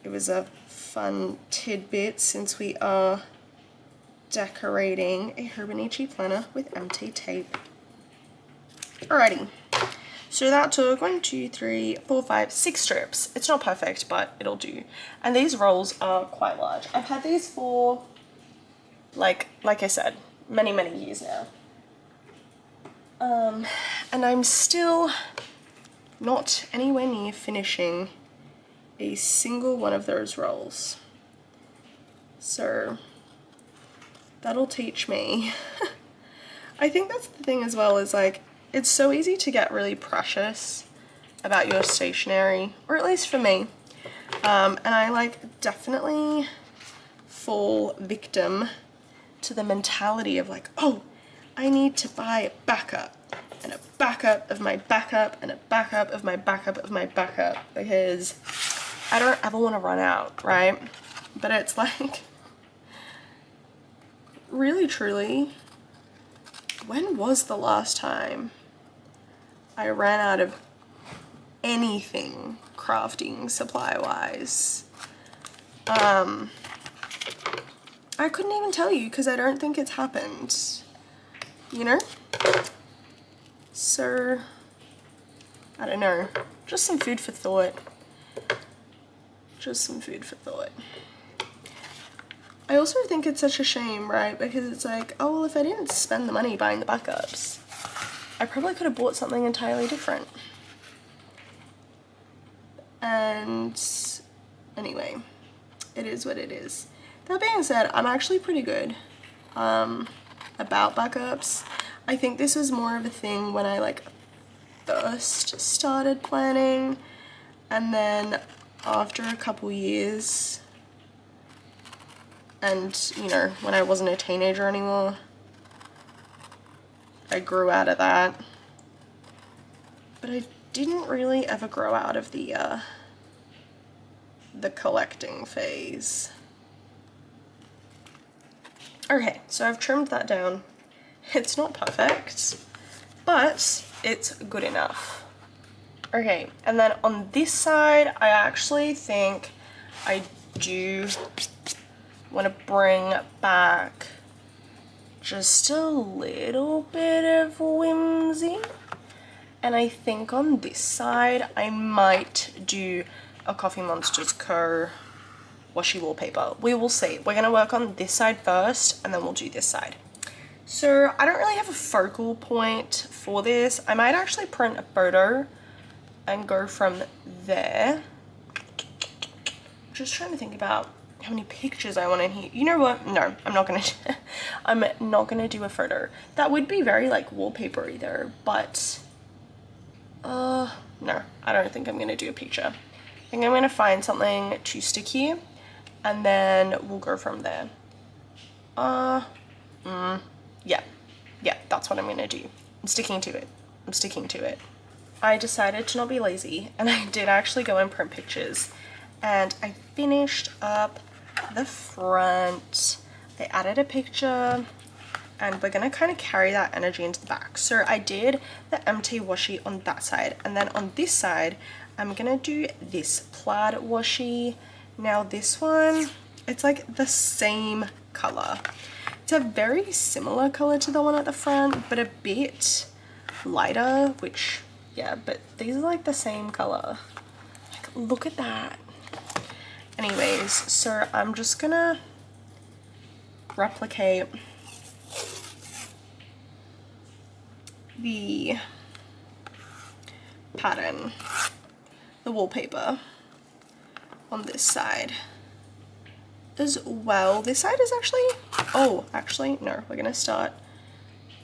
[SPEAKER 1] it was a fun tidbit since we are decorating a Hobonichi planner with MT tape. Alrighty, so that took 1, 2, 3, 4, 5, 6 strips. It's not perfect, but it'll do. And these rolls are quite large. I've had these for, like I said, many years now. And I'm still not anywhere near finishing a single one of those rolls. So that'll teach me. I think that's the thing as well, is like, it's so easy to get really precious about your stationery, or at least for me. And I like definitely fall victim to the mentality of like, oh, I need to buy a backup and a backup of my backup and a backup of my backup of my backup, because I don't ever want to run out, right? But it's like, really truly, when was the last time I ran out of anything crafting supply wise? I couldn't even tell you because I don't think it's happened, you know? So, I don't know, just some food for thought. Just some food for thought. I also think it's such a shame, right? Because it's like, oh, well, if I didn't spend the money buying the backups, I probably could have bought something entirely different. And anyway, it is what it is. That being said, I'm actually pretty good about backups. I think this was more of a thing when I like first started planning, and then after a couple years, and you know, when I wasn't a teenager anymore, I grew out of that. But I didn't really ever grow out of the collecting phase. Okay, so I've trimmed that down. It's not perfect, but it's good enough. Okay, and then on this side, I actually think I do want to bring back just a little bit of whimsy. And I think on this side, I might do a Coffee Monsters Co. washi wallpaper. We will see. We're going to work on this side first, and then we'll do this side. So I don't really have a focal point for this. I might actually print a photo and go from there. Just trying to think about how many pictures I want in here. You know what? No, I'm not gonna do a photo. That would be very like wallpapery though, but no, I don't think I'm gonna do a picture. I think I'm gonna find something to stick here, and then we'll go from there. Yeah, that's what I'm gonna do. I'm sticking to it. I decided to not be lazy, and I did actually go and print pictures, and I finished up the front. I added a picture, and we're gonna kind of carry that energy into the back. So I did the empty washi on that side, and then on this side I'm gonna do this plaid washi. Now this one, it's like the same color. It's a very similar color to the one at the front, but a bit lighter, which, yeah, but these are like the same color. Like, look at that. Anyways, so I'm just gonna replicate the pattern, the wallpaper, on this side as well. This side is actually, oh, actually, no, we're gonna start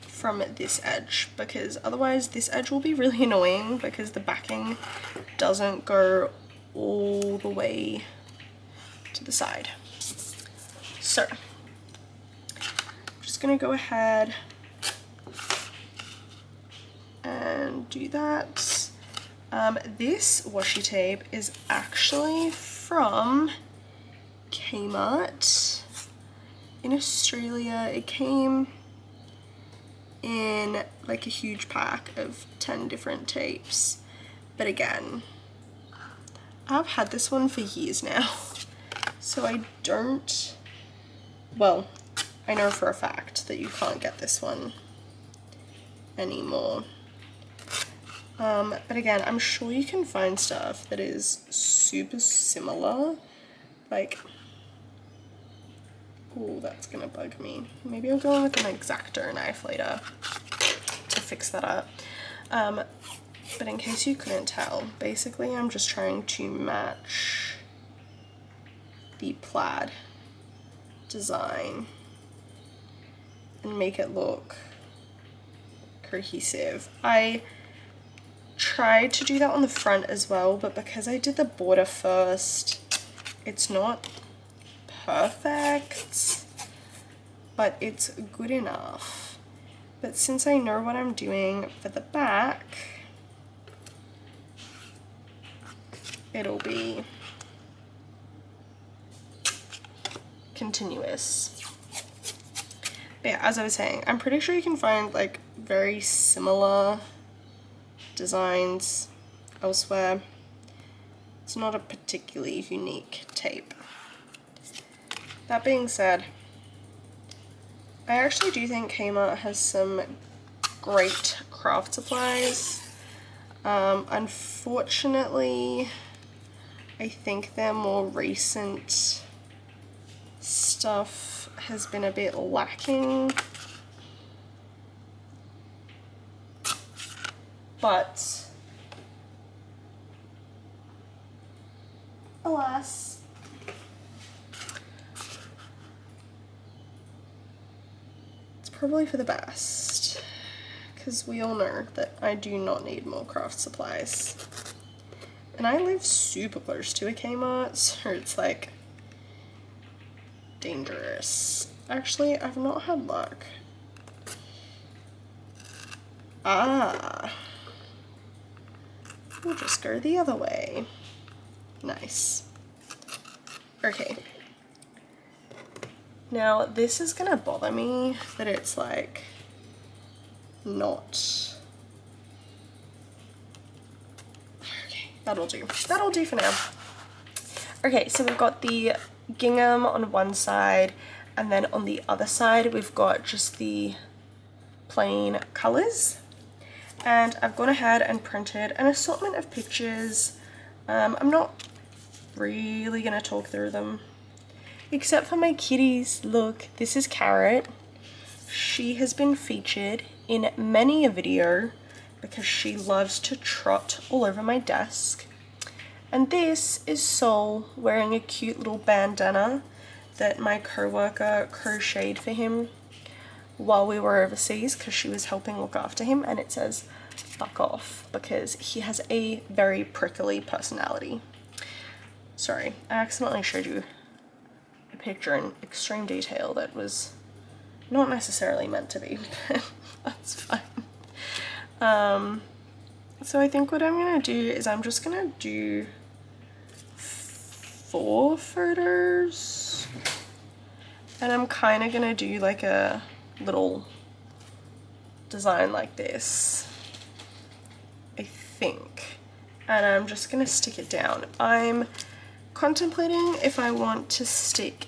[SPEAKER 1] from this edge, because otherwise this edge will be really annoying because the backing doesn't go all the way to the side. So I'm just gonna go ahead and do that. This washi tape is actually from Kmart in Australia. It came in like a huge pack of 10 different tapes, but again, I've had this one for years now, so I don't, well, I know for a fact that you can't get this one anymore. But again, I'm sure you can find stuff that is super similar, like, oh, that's gonna bug me. Maybe I'll go in with an X-Acto knife later to fix that up. But in case you couldn't tell, basically I'm just trying to match the plaid design and make it look cohesive. I tried to do that on the front as well, but because I did the border first, it's not perfect, but it's good enough. But since I know what I'm doing for the back, it'll be continuous. But yeah, as I was saying, I'm pretty sure you can find like very similar designs elsewhere. It's not a particularly unique tape. that being said, I actually do think Kmart has some great craft supplies. Unfortunately, I think their more recent stuff has been a bit lacking. But alas, it's probably for the best, because we all know that I do not need more craft supplies. And I live super close to a Kmart, so it's like dangerous. Actually, I've not had luck. Ah. We'll just go the other way. Nice. Okay. Now, this is gonna bother me that it's like not. Okay, that'll do. That'll do for now. Okay, so we've got the gingham on one side, and then on the other side we've got just the plain colors. And I've gone ahead and printed an assortment of pictures. I'm not really gonna talk through them, except for my kitties. Look, this is Carrot. She has been featured in many a video because she loves to trot all over my desk. And this is Sol wearing a cute little bandana that my co-worker crocheted for him while we were overseas because she was helping look after him, and it says fuck off because he has a very prickly personality. Sorry, I accidentally showed you a picture in extreme detail that was not necessarily meant to be, but that's fine. So I think what I'm gonna do is I'm just gonna do 4 photos, and I'm kind of gonna do like a little design like this, I think, and I'm just gonna stick it down. I'm contemplating if I want to stick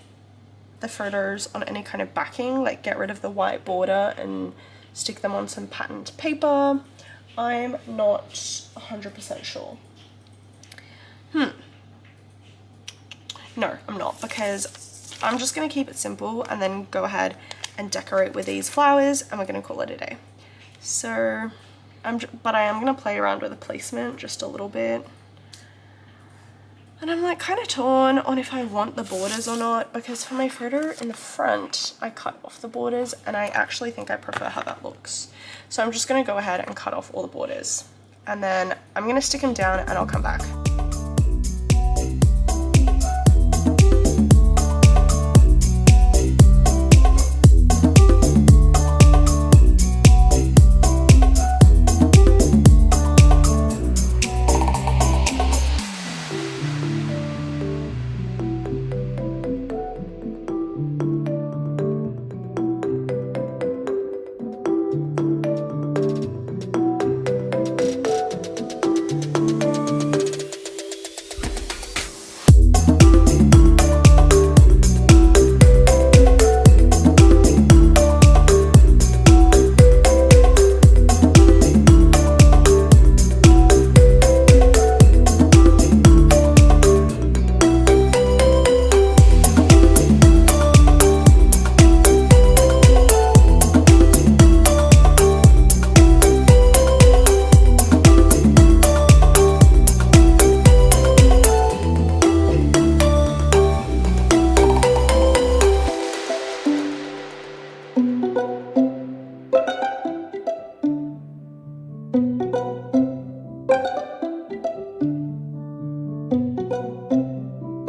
[SPEAKER 1] the photos on any kind of backing, like get rid of the white border and stick them on some patterned paper. I'm not 100% sure. No, I'm not, because I'm just gonna keep it simple and then go ahead and decorate with these flowers, and we're gonna call it a day. So but I am gonna play around with the placement just a little bit, and I'm like kind of torn on if I want the borders or not, because for my photo in the front I cut off the borders and I actually think I prefer how that looks. So I'm just gonna go ahead and cut off all the borders, and then I'm gonna stick them down and I'll come back.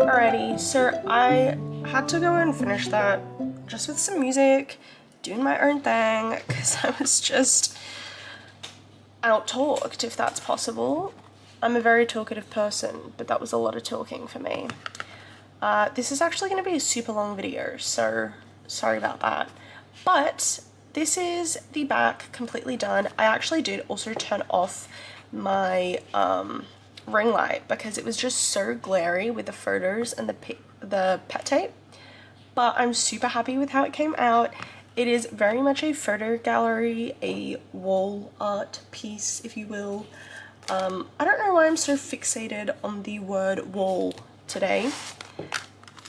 [SPEAKER 1] Alrighty, so I had to go and finish that just with some music, doing my own thing, because I was just out-talked, if that's possible. I'm a very talkative person, but that was a lot of talking for me. This is actually going to be a super long video, so sorry about that. But this is the back completely done. I actually did also turn off my ring light because it was just so glary with the photos and the pet tape. but I'm super happy with how it came out. It is very much a photo gallery, a wall art piece, if you will. I don't know why I'm so fixated on the word wall today,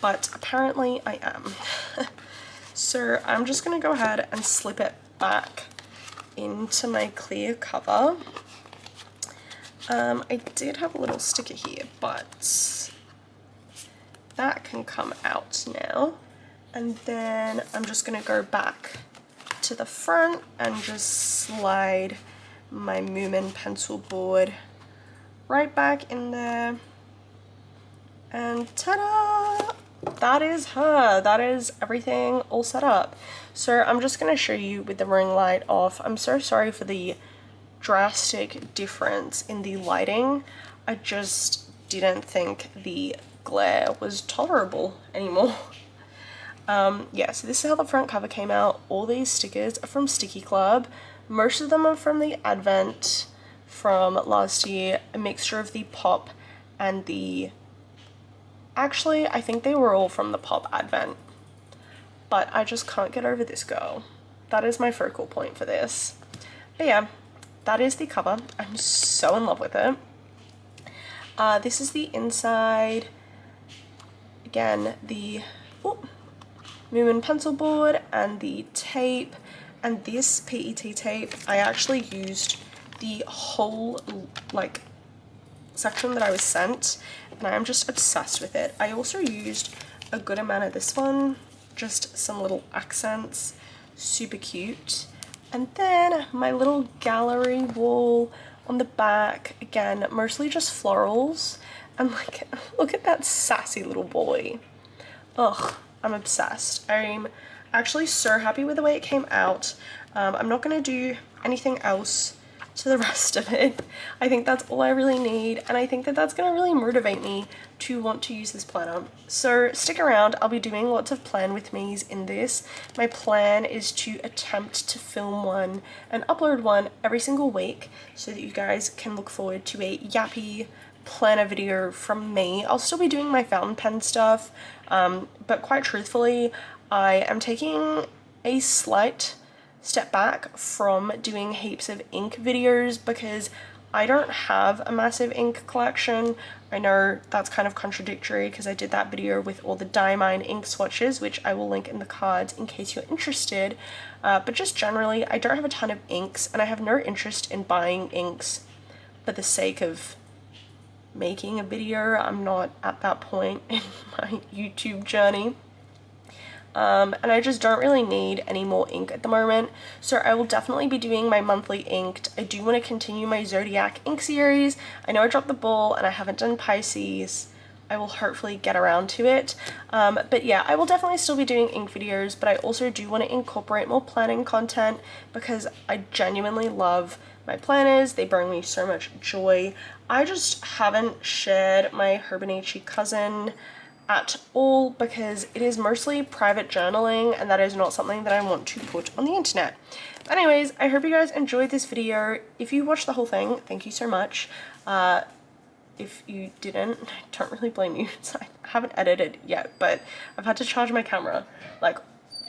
[SPEAKER 1] but apparently I am. So I'm just gonna go ahead and slip it back into my clear cover. I did have a little sticker here, but that can come out now. And then I'm just gonna go back to the front and just slide my Moomin pencil board right back in there. And ta-da! That is her. That is everything all set up. So I'm just going to show you with the ring light off. I'm so sorry for the drastic difference in the lighting. I just didn't think the glare was tolerable anymore. Yeah, so this is how the front cover came out. All these stickers are from Sticky Club. Most of them are from the Advent from last year, a mixture of the Pop and the... Actually, I think they were all from the Pop Advent, but I just can't get over this girl. That is my focal point for this. But yeah, that is the cover. I'm so in love with it. This is the inside. Again, the Moomin pencil board and the tape. And this PET tape, I actually used the whole, like, section that I was sent, and I am just obsessed with it. I also used a good amount of this one, just some little accents, super cute. And then my little gallery wall on the back, again, mostly just florals. And like, look at that sassy little boy. Ugh, I'm obsessed. I'm actually so happy with the way it came out. I'm not gonna do anything else to the rest of it. I think that's all I really need, and I think that that's gonna really motivate me to want to use this planner. So stick around, I'll be doing lots of plan with me's in this. My plan is to attempt to film one and upload one every single week so that you guys can look forward to a yappy planner video from me. I'll still be doing my fountain pen stuff, but quite truthfully, I am taking a slight step back from doing heaps of ink videos because I don't have a massive ink collection. I know that's kind of contradictory because I did that video with all the Diamine ink swatches, which I will link in the cards in case you're interested. But just generally, I don't have a ton of inks, and I have no interest in buying inks for the sake of making a video. I'm not at that point in my YouTube journey. And I just don't really need any more ink at the moment, so I will definitely be doing my monthly inked. I do want to continue my Zodiac ink series. I know I dropped the ball and I haven't done Pisces. I will hopefully get around to it, but yeah, I will definitely still be doing ink videos, but I also do want to incorporate more planning content because I genuinely love my planners. They bring me so much joy. I just haven't shared my Hobonichi cousin at all because it is mostly private journaling, and that is not something that I want to put on the internet. But anyways, I hope you guys enjoyed this video. If you watched the whole thing, thank you so much. If you didn't, I don't really blame you. I haven't edited yet, but I've had to charge my camera like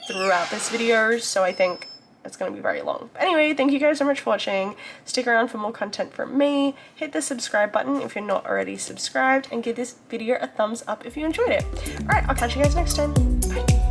[SPEAKER 1] throughout this video, so I think it's going to be very long. But anyway, thank you guys so much for watching. Stick around for more content from me. Hit the subscribe button if you're not already subscribed, and give this video a thumbs up if you enjoyed it. Alright, I'll catch you guys next time. Bye.